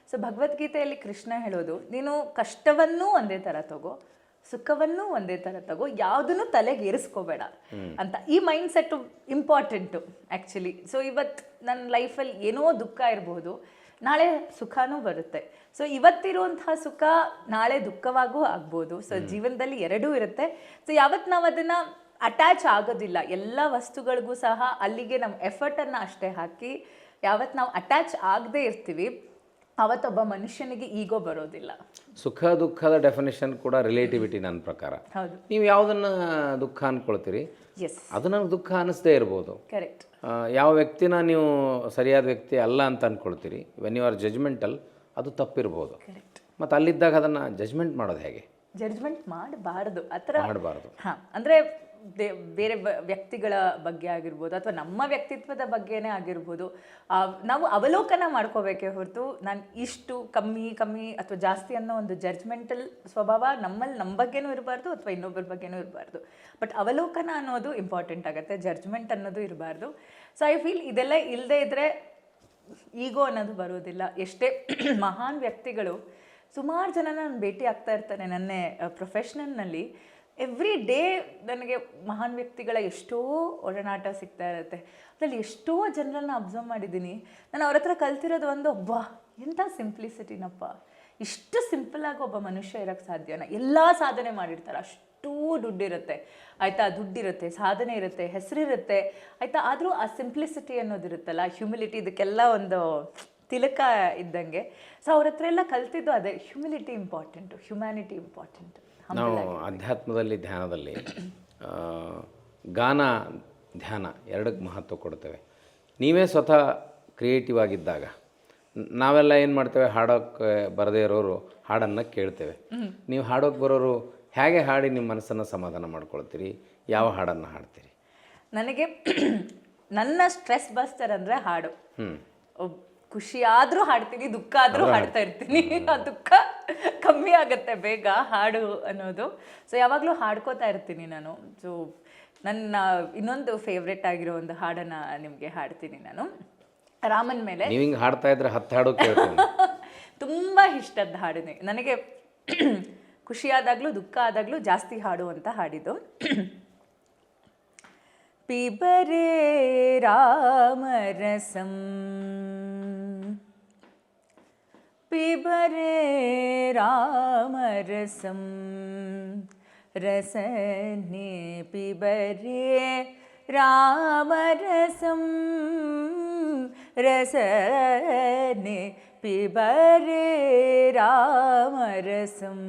ಸೊ ಭಗವದ್ಗೀತೆಯಲ್ಲಿ ಕೃಷ್ಣ ಹೇಳೋದು, ನೀನು ಕಷ್ಟವನ್ನೂ ಒಂದೇ ಥರ ತಗೋ, ಸುಖವನ್ನೂ ಒಂದೇ ಥರ ತಗೋ, ಯಾವುದನ್ನು ತಲೆಗೆ ಏರಿಸ್ಕೋಬೇಡ ಅಂತ. ಈ mind set important actually. So ಇವತ್ತು ನನ್ನ ಲೈಫಲ್ಲಿ ಏನೋ ದುಃಖ ಇರ್ಬೋದು, ನಾಳೆ ಸುಖನೂ ಬರುತ್ತೆ. ಸೊ ಇವತ್ತಿರುವಂಥ ಸುಖ ನಾಳೆ ದುಃಖವಾಗೂ ಆಗ್ಬೋದು. ಸೊ ಜೀವನದಲ್ಲಿ ಎರಡೂ ಇರುತ್ತೆ. ಸೊ ಯಾವತ್ತು ನಾವು ಅದನ್ನು ಅಟ್ಯಾಚ್ ಆಗೋದಿಲ್ಲ, ಎಲ್ಲ ವಸ್ತುಗಳಿಗೂ ಸಹ ಅಲ್ಲಿಗೆ ನಮ್ಮ ಎಫರ್ಟನ್ನು ಅಷ್ಟೇ ಹಾಕಿ ಯಾವತ್ತು ನಾವು ಅಟ್ಯಾಚ್ ಆಗದೇ ಇರ್ತೀವಿ, ಅವತ್ತೊಬ್ಬ ಮನುಷ್ಯನಿಗೆ ಈಗೋ ಬರೋದಿಲ್ಲ. ಸುಖ ದುಃಖದ ಡೆಫಿನೇಷನ್ ಕೂಡ ರಿಲೇಟಿವಿಟಿ ನನ್ನ ಪ್ರಕಾರ. ಹೌದು. ನೀವು ಯಾವುದನ್ನು ದುಃಖ ಅಂದ್ಕೊಳ್ತೀರಿ, ಎಸ್, ಅದು ನನಗೆ ದುಃಖ ಅನ್ನಿಸ್ದೇ ಇರ್ಬೋದು. ಕರೆಕ್ಟ್. ಯಾವ ವ್ಯಕ್ತಿನ ನೀವು ಸರಿಯಾದ ವ್ಯಕ್ತಿ ಅಲ್ಲ ಅಂತ ಅಂದ್ಕೊಳ್ತೀರಿ, ವೆನ್ ಯು ಆರ್ ಜಜ್ಮೆಂಟಲ್, ಅದು ತಪ್ಪಿರ್ಬೋದು. ಕರೆಕ್ಟ್. ಮತ್ತು ಅಲ್ಲಿದ್ದಾಗ ಅದನ್ನು ಜಜ್ಮೆಂಟ್ ಮಾಡೋದು ಹೇಗೆ? ಜಡ್ಜ್ಮೆಂಟ್ ಮಾಡಬಾರ್ದು, ಆ ಥರ ಮಾಡಬಾರ್ದು. ಹಾಂ, ಅಂದರೆ ಬೇರೆ ವ್ಯಕ್ತಿಗಳ ಬಗ್ಗೆ ಆಗಿರ್ಬೋದು ಅಥವಾ ನಮ್ಮ ವ್ಯಕ್ತಿತ್ವದ ಬಗ್ಗೆನೇ ಆಗಿರ್ಬೋದು, ನಾವು ಅವಲೋಕನ ಮಾಡ್ಕೋಬೇಕೇ ಹೊರತು ನಾನು ಇಷ್ಟು ಕಮ್ಮಿ ಅಥವಾ ಜಾಸ್ತಿ ಅನ್ನೋ ಒಂದು ಜಡ್ಜ್ಮೆಂಟಲ್ ಸ್ವಭಾವ ನಮ್ಮಲ್ಲಿ ನಮ್ಮ ಬಗ್ಗೆನೂ ಇರಬಾರ್ದು ಅಥವಾ ಇನ್ನೊಬ್ಬರ ಬಗ್ಗೆನೂ ಇರಬಾರ್ದು. ಬಟ್ ಅವಲೋಕನ ಅನ್ನೋದು ಇಂಪಾರ್ಟೆಂಟ್ ಆಗುತ್ತೆ, ಜಡ್ಜ್ಮೆಂಟ್ ಅನ್ನೋದು ಇರಬಾರ್ದು. ಸೊ ಐ ಫೀಲ್ ಇದೆಲ್ಲ ಇಲ್ಲದೆ ಇದ್ದರೆ ಈಗೋ ಅನ್ನೋದು ಬರೋದಿಲ್ಲ. ಎಷ್ಟೇ ಮಹಾನ್ ವ್ಯಕ್ತಿಗಳು, ಸುಮಾರು ಜನ ನಾನು ಭೇಟಿ ಆಗ್ತಾ ಇರ್ತಾನೆ ನನ್ನ ಪ್ರೊಫೆಷ್ನಲ್ನಲ್ಲಿ. ಎವ್ರಿ ಡೇ ನನಗೆ ಮಹಾನ್ ವ್ಯಕ್ತಿಗಳ ಎಷ್ಟೋ ಒಡನಾಟ ಸಿಗ್ತಾ ಇರುತ್ತೆ. ಅದರಲ್ಲಿ ಎಷ್ಟೋ ಜನರನ್ನ ಅಬ್ಸರ್ವ್ ಮಾಡಿದ್ದೀನಿ. ನಾನು ಅವ್ರ ಹತ್ರ ಕಲ್ತಿರೋದು ಒಂದು, ಅಬ್ಬಾ ಎಂಥ ಸಿಂಪ್ಲಿಸಿಟಿನಪ್ಪ, ಇಷ್ಟು ಸಿಂಪಲ್ಲಾಗಿ ಒಬ್ಬ ಮನುಷ್ಯ ಇರೋಕ್ಕೆ ಸಾಧ್ಯನಾ? ಎಲ್ಲ ಸಾಧನೆ ಮಾಡಿರ್ತಾರೆ, ಅಷ್ಟೂ ದುಡ್ಡಿರುತ್ತೆ ಆಯಿತಾ, ದುಡ್ಡಿರುತ್ತೆ, ಸಾಧನೆ ಇರುತ್ತೆ, ಹೆಸರಿರುತ್ತೆ ಆಯಿತಾ. ಆದರೂ ಆ ಸಿಂಪ್ಲಿಸಿಟಿ ಅನ್ನೋದಿರುತ್ತಲ್ಲ, ಹ್ಯೂಮಿಲಿಟಿ, ಇದಕ್ಕೆಲ್ಲ ಒಂದು ತಿಲಕ ಇದ್ದಂಗೆ. ಸೊ ಅವ್ರ ಹತ್ರ ಎಲ್ಲ ಕಲ್ತಿದ್ದು ಅದೇ, ಹ್ಯೂಮಿಲಿಟಿ ಇಂಪಾರ್ಟೆಂಟು, ಹ್ಯುಮ್ಯಾನಿಟಿ ಇಂಪಾರ್ಟೆಂಟು. ನಾವು ಅಧ್ಯಾತ್ಮದಲ್ಲಿ, ಧ್ಯಾನದಲ್ಲಿ ಗಾನ ಧ್ಯಾನ ಎರಡಕ್ಕೆ ಮಹತ್ವ ಕೊಡ್ತೇವೆ. ನೀವೇ ಸ್ವತಃ ಕ್ರಿಯೇಟಿವ್ ಆಗಿದ್ದಾಗ ನಾವೆಲ್ಲ ಏನು ಮಾಡ್ತೇವೆ, ಹಾಡೋಕ್ಕೆ ಬರದೇ ಇರೋರು ಹಾಡನ್ನು ಕೇಳ್ತೇವೆ. ನೀವು ಹಾಡೋಕ್ಕೆ ಬರೋರು ಹೇಗೆ ಹಾಡಿ ನಿಮ್ಮ ಮನಸ್ಸನ್ನು ಸಮಾಧಾನ ಮಾಡ್ಕೊಳ್ತೀರಿ? ಯಾವ ಹಾಡನ್ನು ಹಾಡ್ತೀರಿ? ನನಗೆ ನನ್ನ ಸ್ಟ್ರೆಸ್ ಬಸ್ಟರ್ ಅಂದರೆ ಹಾಡು. ಖುಷಿ ಆದರೂ ಹಾಡ್ತೀನಿ, ದುಃಖ ಆದರೂ ಹಾಡ್ತಾ ಇರ್ತೀನಿ. ಆ ದುಃಖ ಕಮ್ಮಿ ಆಗುತ್ತೆ ಬೇಗ ಹಾಡು ಅನ್ನೋದು. ಸೊ ಯಾವಾಗಲೂ ಹಾಡ್ಕೋತಾ ಇರ್ತೀನಿ ನಾನು. ಸೊ ನನ್ನ ಇನ್ನೊಂದು ಫೇವ್ರೆಟ್ ಆಗಿರೋ ಒಂದು ಹಾಡನ್ನು ನಿಮಗೆ ಹಾಡ್ತೀನಿ ನಾನು, ರಾಮನ ಮೇಲೆ. ನೀವು ಹಿಂಗೆ ಹಾಡ್ತಾ ಇದ್ರೆ 10 ಹಾಡು ಕೇಳ್ತೀನಿ. ತುಂಬ ಇಷ್ಟದ ಹಾಡು ನನಗೆ. ಖುಷಿಯಾದಾಗಲೂ ದುಃಖ ಆದಾಗಲೂ ಜಾಸ್ತಿ ಹಾಡುವಂಥ ಹಾಡಿದ್ದು. ಪಿಬರೆ ರಾಮರಸಂ ಪಿಬರೆ ರಾಮರಸಂ ರಸನೆ ಪಿಬರೆ ರಾಮರಸಂ ರಸನೆ ಪಿಬರೆ ರಾಮರಸಂ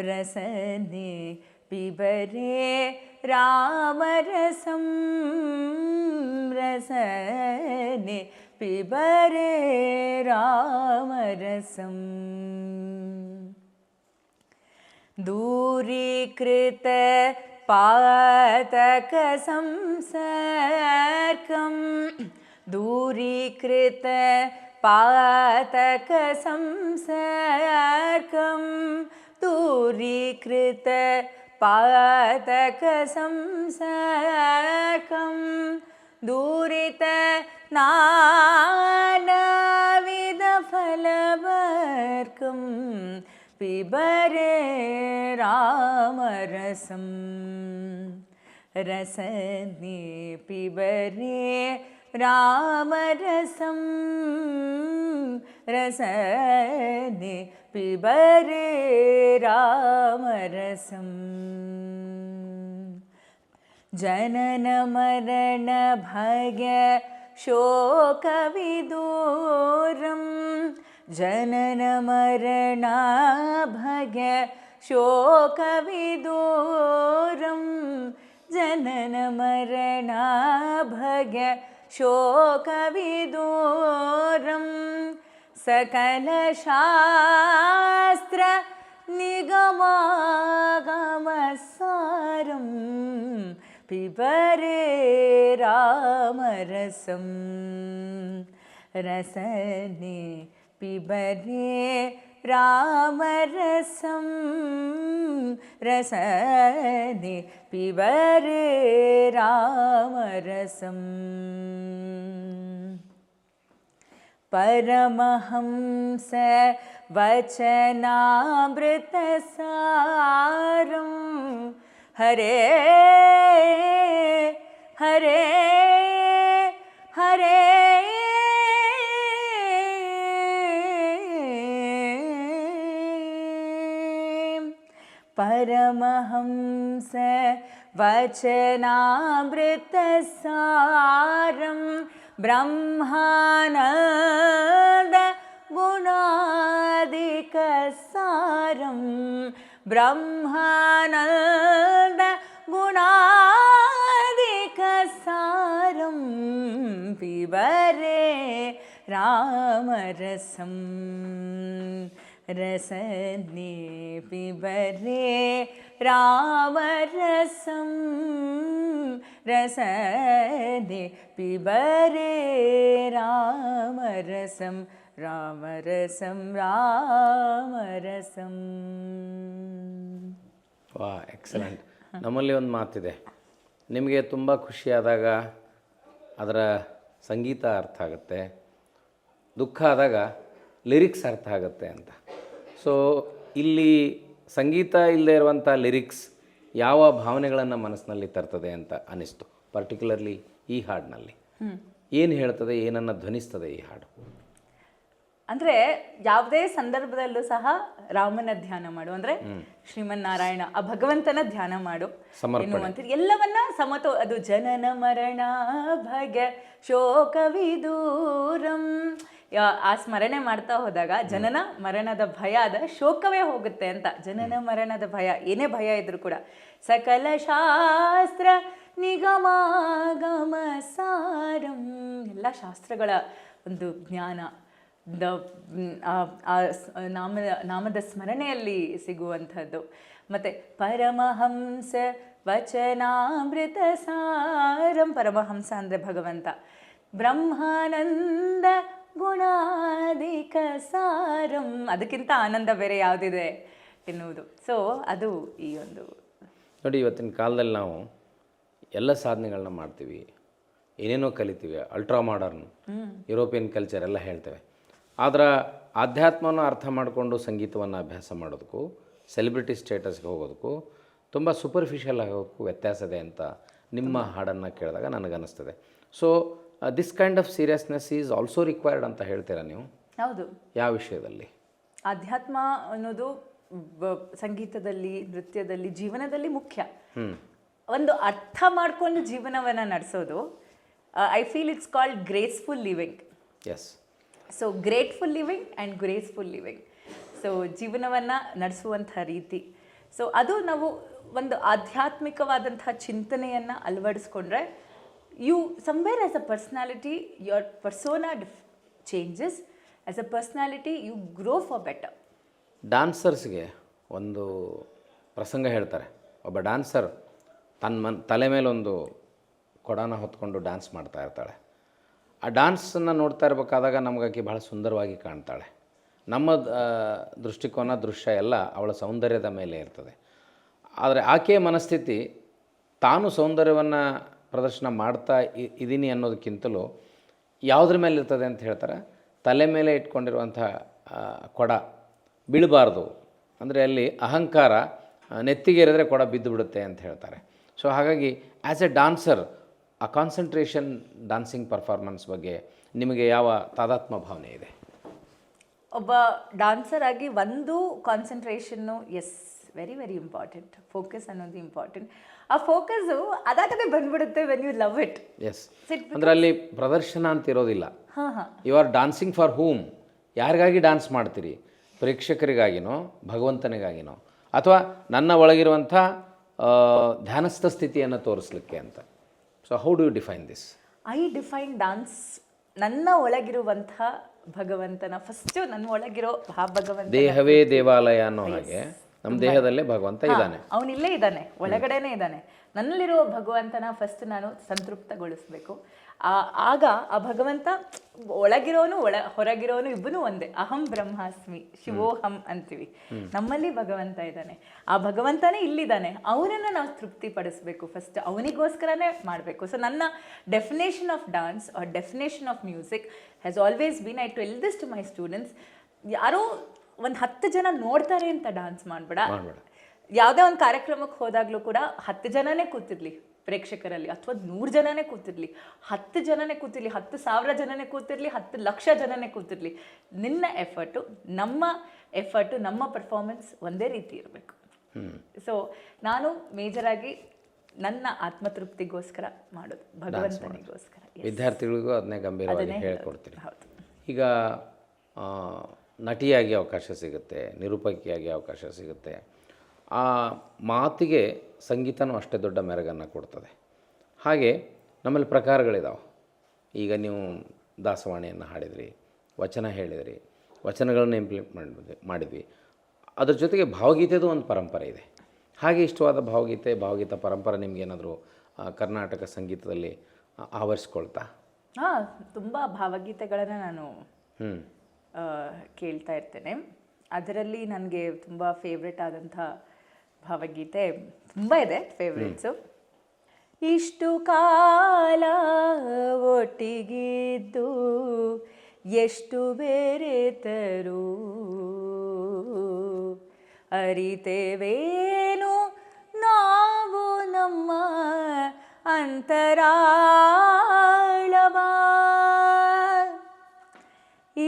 ರಸನೆ ಪಿಬರೆ ರಾಮರಸಂ ರಸನೆ ಪಿಬರೆ ರಾಮರಸಂ ದೂರೀಕೃತ ಪಾತಕ ಸಂಸರ್ಗಂ ದೂರೀಕೃತ ಪಾತಕ ಸಂಸರ್ಗಂ ದೂರೀಕೃತ ಪಾತಕ ಸಂಸರ್ಗಂ ದೂರಿತ ನಾನವಿಧ ಫಲವರ್ಗಂ ಪಿಬರೆ ರಾಮರಸಂ ರಸನೆ ಪಿಬರೆ ರಾಮರಸಂ ರಸನೆ ಪಿಬರೆ ರಾಮರಸಂ. ಜನನ ಮರಣ ಭಾಗ್ಯ ಶೋಕವಿದೂರಂ ಜನನ ಮರಣ ಭಾಗ್ಯ ಶೋಕವಿದೂರಂ ಜನನ ಮರಣ ಭಾಗ್ಯ ಶೋಕವಿದೂರಂ ಸಕಲ ಶಾಸ್ತ್ರ ನಿಗಮಾಗಮಸಾರಂ ಪಿಬರೆ ರಾಮರಸಂ ರಸನೆ ಪಿಬರೆ ರಾಮರಸಂ ರಸನೆ ಪಿಬರೆ ರಾಮರಸಂ ಪರಮಹಂಸ ವಚನಾಮೃತಸಾರಂ ಹರೇ ಹರೇ ಹರೇ ಪರಮಹಂಸ ವಚನಾಮೃತಸಾರಂ ಬ್ರಹ್ಮಾನಂದ ಗುಣಾದಿಕಸಾರಂ ಬ್ರಹ್ಮಾನಂದ ಗುಣಾದಿಕಸಾರಂ ಪಿಬರೆ ರಾಮರಸಂ ರಸನೆ ಪಿಬರೆ ರಾಮರಸಂ ರಸನೆ ಪಿಬರೆ ರಾಮರಸಂ ರಾಮರಸಂ ರಾಮರಸಂ. ವಾ ಎಕ್ಸಲೆಂಟ್. ನಮ್ಮಲ್ಲಿ ಒಂದು ಮಾತಿದೆ, ನಿಮಗೆ ತುಂಬ ಖುಷಿಯಾದಾಗ ಅದರ ಸಂಗೀತ ಅರ್ಥ ಆಗುತ್ತೆ, ದುಃಖ ಆದಾಗ ಲಿರಿಕ್ಸ್ ಅರ್ಥ ಆಗುತ್ತೆ ಅಂತ. ಸೊ ಇಲ್ಲಿ ಸಂಗೀತ ಇಲ್ಲದೆ ಇರುವಂಥ ಲಿರಿಕ್ಸ್ ಯಾವ ಭಾವನೆಗಳನ್ನು ಮನಸ್ಸಿನಲ್ಲಿ ತರ್ತದೆ ಅಂತ ಅನಿಸ್ತು, ಪರ್ಟಿಕ್ಯುಲರ್ಲಿ ಈ ಹಾಡಿನಲ್ಲಿ ಏನು ಹೇಳ್ತದೆ, ಏನನ್ನು ಧ್ವನಿಸ್ತದೆ ಈ ಹಾಡು? ಅಂದರೆ ಯಾವುದೇ ಸಂದರ್ಭದಲ್ಲೂ ಸಹ ರಾಮನ ಧ್ಯಾನ ಮಾಡು, ಅಂದರೆ ಶ್ರೀಮನ್ನಾರಾಯಣ ಆ ಭಗವಂತನ ಧ್ಯಾನ ಮಾಡು ಎನ್ನುವಂಥದ್ದು ಎಲ್ಲವನ್ನ ಅದು ಜನನ ಮರಣ ಭಾಗ್ಯ ಶೋಕವಿದೂರಂ ಆ ಸ್ಮರಣೆ ಮಾಡ್ತಾ ಹೋದಾಗ ಜನನ ಮರಣದ ಭಯ ಅದ ಶೋಕವೇ ಹೋಗುತ್ತೆ ಅಂತ. ಜನನ ಮರಣದ ಭಯ ಏನೇ ಭಯ ಇದ್ರೂ ಕೂಡ ಸಕಲ ಶಾಸ್ತ್ರ ನಿಗಮಾಗಮ ಸಾರಂ ಎಲ್ಲ ಶಾಸ್ತ್ರಗಳ ಒಂದು ಜ್ಞಾನ ನಾಮದ ಸ್ಮರಣೆಯಲ್ಲಿ ಸಿಗುವಂಥದ್ದು. ಮತ್ತು ಪರಮಹಂಸ ವಚನಾಮೃತ ಸಾರಂ, ಪರಮಹಂಸ ಅಂದರೆ ಭಗವಂತ, ಬ್ರಹ್ಮಾನಂದ ಗುಣಾದಿಕ ಸಾರಂ, ಅದಕ್ಕಿಂತ ಆನಂದ ಬೇರೆ ಯಾವುದಿದೆ ಎನ್ನುವುದು. ಸೊ ಅದು ಈ ಒಂದು ನೋಡಿ, ಇವತ್ತಿನ ಕಾಲದಲ್ಲಿ ನಾವು ಎಲ್ಲ ಸಾಧನೆಗಳನ್ನ ಮಾಡ್ತೀವಿ, ಏನೇನೋ ಕಲಿತೀವಿ, ಅಲ್ಟ್ರಾ ಮಾಡರ್ನ್ ಯುರೋಪಿಯನ್ ಕಲ್ಚರ್ ಎಲ್ಲ ಹೇಳ್ತೇವೆ. ಆದರೆ ಆಧ್ಯಾತ್ಮನ ಅರ್ಥ ಮಾಡಿಕೊಂಡು ಸಂಗೀತವನ್ನು ಅಭ್ಯಾಸ ಮಾಡೋದಕ್ಕೂ ಸೆಲೆಬ್ರಿಟಿ ಸ್ಟೇಟಸ್ಗೆ ಹೋಗೋದಕ್ಕೂ ತುಂಬ ಸೂಪರ್ಫಿಷಿಯಲ್ ಆಗೋದಕ್ಕೂ ವ್ಯತ್ಯಾಸ ಇದೆ ಅಂತ ನಿಮ್ಮ ಹಾಡನ್ನು ಕೇಳಿದಾಗ ನನಗನ್ನಿಸ್ತದೆ. So this kind of seriousness is also required ಅಂತ ಹೇಳ್ತೀರಾ ನೀವು? ಹೌದು. ಯಾವ ವಿಷಯದಲ್ಲಿ? ಆಧ್ಯಾತ್ಮ ಅನ್ನೋದು ಸಂಗೀತದಲ್ಲಿ, ನೃತ್ಯದಲ್ಲಿ, ಜೀವನದಲ್ಲಿ ಮುಖ್ಯ. ಒಂದು ಅರ್ಥ ಮಾಡ್ಕೊಂಡು ಜೀವನವನ್ನು ನಡೆಸೋದು, I feel it's called graceful living. Yes. So grateful living and graceful living. So ಜೀವನವನ್ನು ನಡೆಸುವಂಥ ರೀತಿ. ಸೊ ಅದು ನಾವು ಒಂದು ಆಧ್ಯಾತ್ಮಿಕವಾದಂತಹ ಚಿಂತನೆಯನ್ನು ಅಳವಡಿಸ್ಕೊಂಡ್ರೆ you somewhere as a personality your persona changes. As a personality you grow for better. ಡಾನ್ಸರ್ಸ್ಗೆ ಒಂದು ಪ್ರಸಂಗ ಹೇಳ್ತಾರೆ. ಒಬ್ಬ ಡಾನ್ಸರ್ ತನ್ನ ತಲೆ ಮೇಲೊಂದು ಕೊಡಾನ ಹೊತ್ಕೊಂಡು ಡ್ಯಾನ್ಸ್ ಮಾಡ್ತಾ ಇರ್ತಾಳೆ. ಆ ಡ್ಯಾನ್ಸನ್ನು ನೋಡ್ತಾ ಇರಬೇಕಾದಾಗ ನಮಗಾಕಿ ಭಾಳ ಸುಂದರವಾಗಿ ಕಾಣ್ತಾಳೆ. ನಮ್ಮ ದೃಷ್ಟಿಕೋನ, ದೃಶ್ಯ ಎಲ್ಲ ಅವಳ ಸೌಂದರ್ಯದ ಮೇಲೆ ಇರ್ತದೆ. ಆದರೆ ಆಕೆಯ ಮನಸ್ಥಿತಿ ತಾನು ಸೌಂದರ್ಯವನ್ನು ಪ್ರದರ್ಶನ ಮಾಡ್ತಾ ಇದ್ದೀನಿ ಅನ್ನೋದಕ್ಕಿಂತಲೂ ಯಾವುದ್ರ ಮೇಲೆ ಇರ್ತದೆ ಅಂತ ಹೇಳ್ತಾರೆ, ತಲೆ ಮೇಲೆ ಇಟ್ಕೊಂಡಿರುವಂಥ ಕೊಡ ಬೀಳಬಾರ್ದು, ಅಂದರೆ ಅಲ್ಲಿ ಅಹಂಕಾರ ನೆತ್ತಿಗೆ ಏರಿದ್ರೆ ಕೊಡ ಬಿದ್ದು ಬಿಡುತ್ತೆ ಅಂತ ಹೇಳ್ತಾರೆ. ಸೊ ಹಾಗಾಗಿ ಆ್ಯಸ್ ಎ ಡಾನ್ಸರ್ ಆ ಕಾನ್ಸಂಟ್ರೇಷನ್ ಡಾನ್ಸಿಂಗ್ ಪರ್ಫಾರ್ಮೆನ್ಸ್ ಬಗ್ಗೆ ನಿಮಗೆ ಯಾವ ತಾದಾತ್ಮ ಭಾವನೆ ಇದೆ? ಒಬ್ಬ ಡಾನ್ಸರ್ ಆಗಿ ಒಂದು ಕಾನ್ಸಂಟ್ರೇಷನ್ನು ವೆರಿ ವೆರಿ ಇಂಪಾರ್ಟೆಂಟ್. ಫೋಕಸ್ ಅನ್ನೋದು ಇಂಪಾರ್ಟೆಂಟ್. ಆ ಫೋಕಸ್ಸು ಅದಾಗದೇ ಬಂದ್ಬಿಡುತ್ತೆ when you love it. Yes, ಅಂದರೆ ಅಲ್ಲಿ ಪ್ರದರ್ಶನ ಅಂತ ಇರೋದಿಲ್ಲ. ಹಾಂ ಹಾಂ, you are dancing for whom. ಯಾರಿಗಾಗಿ ಡ್ಯಾನ್ಸ್ ಮಾಡ್ತೀರಿ? ಪ್ರೇಕ್ಷಕರಿಗಾಗಿನೋ, ಭಗವಂತನಿಗಾಗಿನೋ, ಅಥವಾ ನನ್ನ ಒಳಗಿರುವಂಥ ಧ್ಯಾನಸ್ಥ ಸ್ಥಿತಿಯನ್ನು ತೋರಿಸ್ಲಿಕ್ಕೆ ಅಂತ. So how do you define this? I define dance ನನ್ನ ಒಳಗಿರುವಂಥ ಭಗವಂತನ, ಫಸ್ಟು ನನ್ನ ಒಳಗಿರೋ ಆ ಭಗವಂತ. ದೇಹವೇ ದೇವಾಲಯ ಅನ್ನೋ ಹಾಗೆ ನಮ್ಮ ದೇಹದಲ್ಲೇ ಭಗವಂತ ಇದ್ದಾನೆ. ಅವನಿಲ್ಲೇ ಇದ್ದಾನೆ, ಒಳಗಡೆನೇ ಇದ್ದಾನೆ. ನನ್ನಲ್ಲಿರೋ ಭಗವಂತನ ಫಸ್ಟ್ ನಾನು ಸಂತೃಪ್ತಗೊಳಿಸ್ಬೇಕು. ಆಗ ಆ ಭಗವಂತ ಒಳಗಿರೋನು ಹೊರಗಿರೋನು ಇಬ್ಬನು ಒಂದೇ. ಅಹಂ ಬ್ರಹ್ಮಾಸ್ಮಿ ಶಿವೋಹಂ ಅಂತೀವಿ. ನಮ್ಮಲ್ಲಿ ಭಗವಂತ ಇದ್ದಾನೆ, ಆ ಭಗವಂತನೇ ಇಲ್ಲಿದ್ದಾನೆ. ಅವನನ್ನು ನಾವು ತೃಪ್ತಿಪಡಿಸ್ಬೇಕು ಫಸ್ಟ್, ಅವನಿಗೋಸ್ಕರನೇ ಮಾಡಬೇಕು. ಸೊ ನನ್ನ definition of dance or definition of music has always been, I tell this to my students, ಯಾರೋ ಒಂದು 10 ಜನ ನೋಡ್ತಾರೆ ಅಂತ ಡಾನ್ಸ್ ಮಾಡಬೇಡ. ಯಾವುದೇ ಒಂದು ಕಾರ್ಯಕ್ರಮಕ್ಕೆ ಹೋದಾಗಲೂ ಕೂಡ 10 ಜನನೇ ಕೂತಿರ್ಲಿ ಪ್ರೇಕ್ಷಕರಲ್ಲಿ, ಅಥವಾ 100 ಜನನೇ ಕೂತಿರ್ಲಿ, 10 ಜನನೇ ಕೂತಿರ್ಲಿ, 10,000 ಜನನೇ ಕೂತಿರ್ಲಿ, 10 ಲಕ್ಷ ಜನನೇ ಕೂತಿರ್ಲಿ, ನಿನ್ನ ಎಫರ್ಟು, ನಮ್ಮ ಎಫರ್ಟು, ನಮ್ಮ ಪರ್ಫಾರ್ಮೆನ್ಸ್ ಒಂದೇ ರೀತಿ ಇರಬೇಕು. ಸೊ ನಾನು ಮೇಜರಾಗಿ ನನ್ನ ಆತ್ಮತೃಪ್ತಿಗೋಸ್ಕರ ಮಾಡೋದು, ಭಗವಂತನಿಗೋಸ್ಕರ. ವಿದ್ಯಾರ್ಥಿಗಳಿಗೂ ಅದನ್ನೇ ಗಂಭೀರವಾಗಿ ಹೇಳ್ಕೊಡ್ತೀರಿ. ಹೌದು. ಈಗ ನಟಿಯಾಗಿ ಅವಕಾಶ ಸಿಗುತ್ತೆ, ನಿರೂಪಕಿಯಾಗಿ ಅವಕಾಶ ಸಿಗುತ್ತೆ. ಆ ಮಾತಿಗೆ ಸಂಗೀತನೂ ಅಷ್ಟೇ ದೊಡ್ಡ ಮೆರಗನ್ನು ಕೊಡ್ತದೆ. ಹಾಗೆ ನಮ್ಮಲ್ಲಿ ಪ್ರಕಾರಗಳಿದಾವೆ. ಈಗ ನೀವು ದಾಸವಾಣಿಯನ್ನು ಹಾಡಿದ್ರಿ, ವಚನ ಹೇಳಿದ್ರಿ, ವಚನಗಳನ್ನು ಇಂಪ್ಲಿಮೆಂಟ್ ಮಾಡಿದ್ವಿ. ಅದ್ರ ಜೊತೆಗೆ ಭಾವಗೀತೆದು ಒಂದು ಪರಂಪರೆ ಇದೆ. ಹಾಗೆ ಇಷ್ಟವಾದ ಭಾವಗೀತ ಪರಂಪರೆ ನಿಮಗೇನಾದರೂ ಕರ್ನಾಟಕ ಸಂಗೀತದಲ್ಲಿ ಆವರಿಸ್ಕೊಳ್ತಾ? ಹಾಂ, ತುಂಬ ಭಾವಗೀತೆಗಳನ್ನು ನಾನು ಕೇಳ್ತಾ ಇರ್ತೇನೆ. ಅದರಲ್ಲಿ ನನಗೆ ತುಂಬ ಫೇವ್ರೆಟ್ ಆದಂಥ ಭಾವಗೀತೆ ತುಂಬ ಇದೆ, ಫೇವ್ರೆಟ್ಸು. ಇಷ್ಟು ಕಾಲ ಒಟ್ಟಿಗಿದ್ದು ಎಷ್ಟು ಬೇರೆತರು ಅರಿತೇವೇನು ನಾವು ನಮ್ಮ ಅಂತರಾಳವ.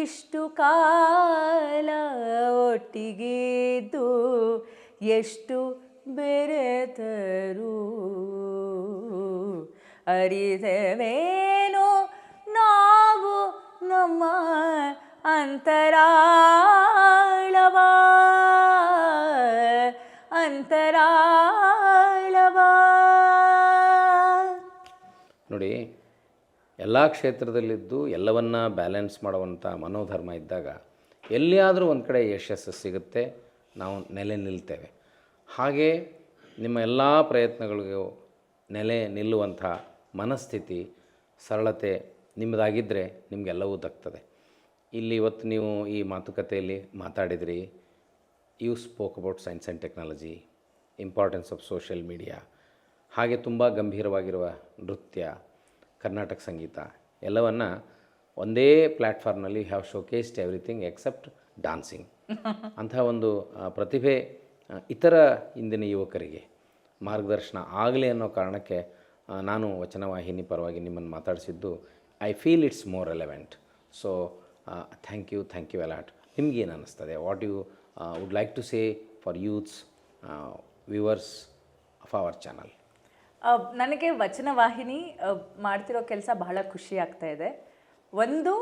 ಇಷ್ಟು ಕಾಲ ಒಟ್ಟಿಗಿದ್ದು ಎಷ್ಟು ಬೆರೆತರು ಅರಿತೇವೇನು ನಾವು ನಮ್ಮ ಅಂತರಾಳವ. ನೋಡಿ, ಎಲ್ಲ ಕ್ಷೇತ್ರದಲ್ಲಿದ್ದು ಎಲ್ಲವನ್ನ ಬ್ಯಾಲೆನ್ಸ್ ಮಾಡುವಂಥ ಮನೋಧರ್ಮ ಇದ್ದಾಗ ಎಲ್ಲಿಯಾದರೂ ಒಂದು ಕಡೆ ಯಶಸ್ಸು ಸಿಗುತ್ತೆ, ನಾವು ನೆಲೆ ನಿಲ್ತೇವೆ. ಹಾಗೆ ನಿಮ್ಮ ಎಲ್ಲ ಪ್ರಯತ್ನಗಳಿಗೂ ನೆಲೆ ನಿಲ್ಲುವಂಥ ಮನಸ್ಥಿತಿ, ಸರಳತೆ ನಿಮ್ಮದಾಗಿದ್ದರೆ ನಿಮಗೆಲ್ಲವೂ ದಕ್ತದೆ. ಇಲ್ಲಿ ಇವತ್ತು ನೀವು ಈ ಮಾತುಕತೆಯಲ್ಲಿ ಮಾತಾಡಿದ್ರಿ. You spoke about science and technology, importance of social media, ಹಾಗೆ ತುಂಬ ಗಂಭೀರವಾಗಿರುವ ನೃತ್ಯ, ಕರ್ನಾಟಕ ಸಂಗೀತ ಎಲ್ಲವನ್ನು ಒಂದೇ ಪ್ಲ್ಯಾಟ್ಫಾರ್ಮ್ನಲ್ಲಿ have showcased everything except dancing. ಅಂತಹ ಒಂದು ಪ್ರತಿಭೆ ಇತರ ಇಂದಿನ ಯುವಕರಿಗೆ ಮಾರ್ಗದರ್ಶನ ಆಗಲಿ ಅನ್ನೋ ಕಾರಣಕ್ಕೆ ನಾನು ವಚನವಾಹಿನಿ ಪರವಾಗಿ ನಿಮ್ಮನ್ನು ಮಾತಾಡಿಸಿದ್ದು. I feel it's more relevant. So thank you a lot. ನಿಮಗೇನು ಅನ್ನಿಸ್ತದೆ? What you would like to say for youths viewers of our channel? ನನಗೆ ವಚನವಾಹಿನಿ ಮಾಡ್ತಿರೋ ಕೆಲಸ ಬಹಳ ಖುಷಿ ಆಗ್ತಾ ಇದೆ. ಒಂದು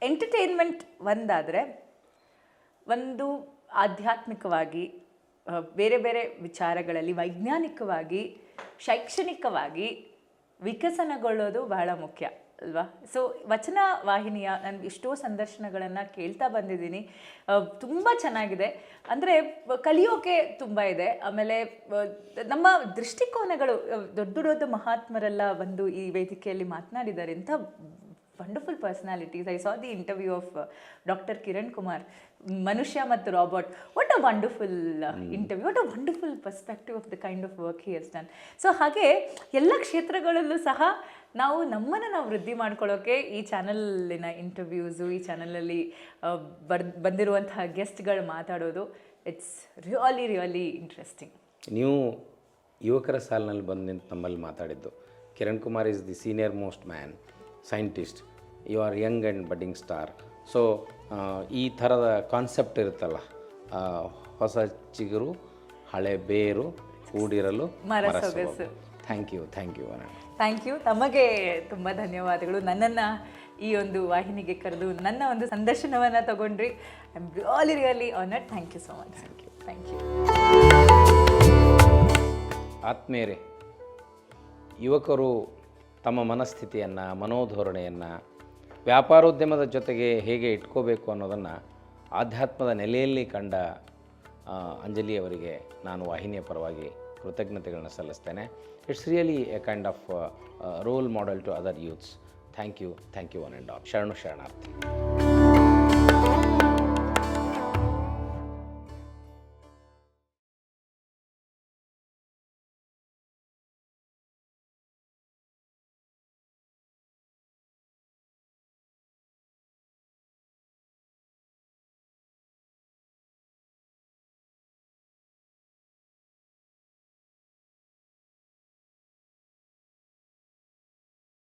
ಎಂಟರ್ಟೈನ್ಮೆಂಟ್ ಒಂದಾದರೆ, ಒಂದು ಆಧ್ಯಾತ್ಮಿಕವಾಗಿ ಬೇರೆ ಬೇರೆ ವಿಚಾರಗಳಲ್ಲಿ ವೈಜ್ಞಾನಿಕವಾಗಿ ಶೈಕ್ಷಣಿಕವಾಗಿ ವಿಕಸನಗೊಳ್ಳೋದು ಬಹಳ ಮುಖ್ಯ ಅಲ್ವಾ? ಸೊ ವಚನ ವಾಹಿನಿಯ ನಾನು ಎಷ್ಟೋ ಸಂದರ್ಶನಗಳನ್ನು ಕೇಳ್ತಾ ಬಂದಿದ್ದೀನಿ. ತುಂಬ ಚೆನ್ನಾಗಿದೆ. ಅಂದರೆ ಕಲಿಯೋಕೆ ತುಂಬ ಇದೆ. ಆಮೇಲೆ ನಮ್ಮ ದೃಷ್ಟಿಕೋನಗಳು, ದೊಡ್ಡ ದೊಡ್ಡ ಮಹಾತ್ಮರೆಲ್ಲ ಬಂದು ಈ ವೇದಿಕೆಯಲ್ಲಿ ಮಾತನಾಡಿದ್ದಾರೆ. ಇಂಥ wonderful personalities. I saw the interview of doctor Kiran Kumar, ಮನುಷ್ಯ ಮತ್ತು Robert. What a wonderful interview, what a wonderful perspective of the kind of work he has done. So ಹಾಗೆ ಎಲ್ಲ ಕ್ಷೇತ್ರಗಳಲ್ಲೂ ಸಹ ನಾವು ನಮ್ಮನ್ನು ನಾವು ವೃದ್ಧಿ ಮಾಡ್ಕೊಳ್ಳೋಕ್ಕೆ ಈ ಚಾನಲ್ಲಿನ ಇಂಟರ್ವ್ಯೂಸು, ಈ ಚಾನಲಲ್ಲಿ ಬಂದಿರುವಂತಹ ಗೆಸ್ಟ್ಗಳು ಮಾತಾಡೋದು, ಇಟ್ಸ್ ರಿಯಲಿ ಇಂಟ್ರೆಸ್ಟಿಂಗ್. ನೀವು ಯುವಕರ ಸಾಲಿನಲ್ಲಿ ಬಂದು ನಿಂತು ನಮ್ಮಲ್ಲಿ ಮಾತಾಡಿದ್ದು. Kiran Kumar is the senior most man scientist. You are young and budding star. So ಈ ಥರದ ಕಾನ್ಸೆಪ್ಟ್ ಇರುತ್ತಲ್ಲ ಹೊಸ ಚಿಗುರು ಹಳೆ ಬೇರು ಕೂಡಿರಲು ಮರ ಮರ ಸೊಗಸು. ಸೊಗಸು. Thank you thank you. ತಮಗೆ ತುಂಬ ಧನ್ಯವಾದಗಳು. ನನ್ನನ್ನು ಈ ಒಂದು ವಾಹಿನಿಗೆ ಕರೆದು ನನ್ನ ಒಂದು ಸಂದರ್ಶನವನ್ನು ತಗೊಂಡ್ರಿ. I am really honoured. Thank you so much. Thank you. ಆತ್ಮೀಯರೇ, ಯುವಕರು ತಮ್ಮ ಮನಸ್ಥಿತಿಯನ್ನು, ಮನೋಧೋರಣೆಯನ್ನು ವ್ಯಾಪಾರೋದ್ಯಮದ ಜೊತೆಗೆ ಹೇಗೆ ಇಟ್ಕೋಬೇಕು ಅನ್ನೋದನ್ನು ಆಧ್ಯಾತ್ಮದ ನೆಲೆಯಲ್ಲಿ ಕಂಡ ಅಂಜಲಿ ಅವರಿಗೆ ನಾನು ವಾಹಿನಿಯ ಪರವಾಗಿ ಕೃತಜ್ಞತೆಗಳನ್ನು ಸಲ್ಲಿಸ್ತೇನೆ. It's really a kind of role model to other youths. Thank you one and all. ಶರಣಾರ್ಥಿ.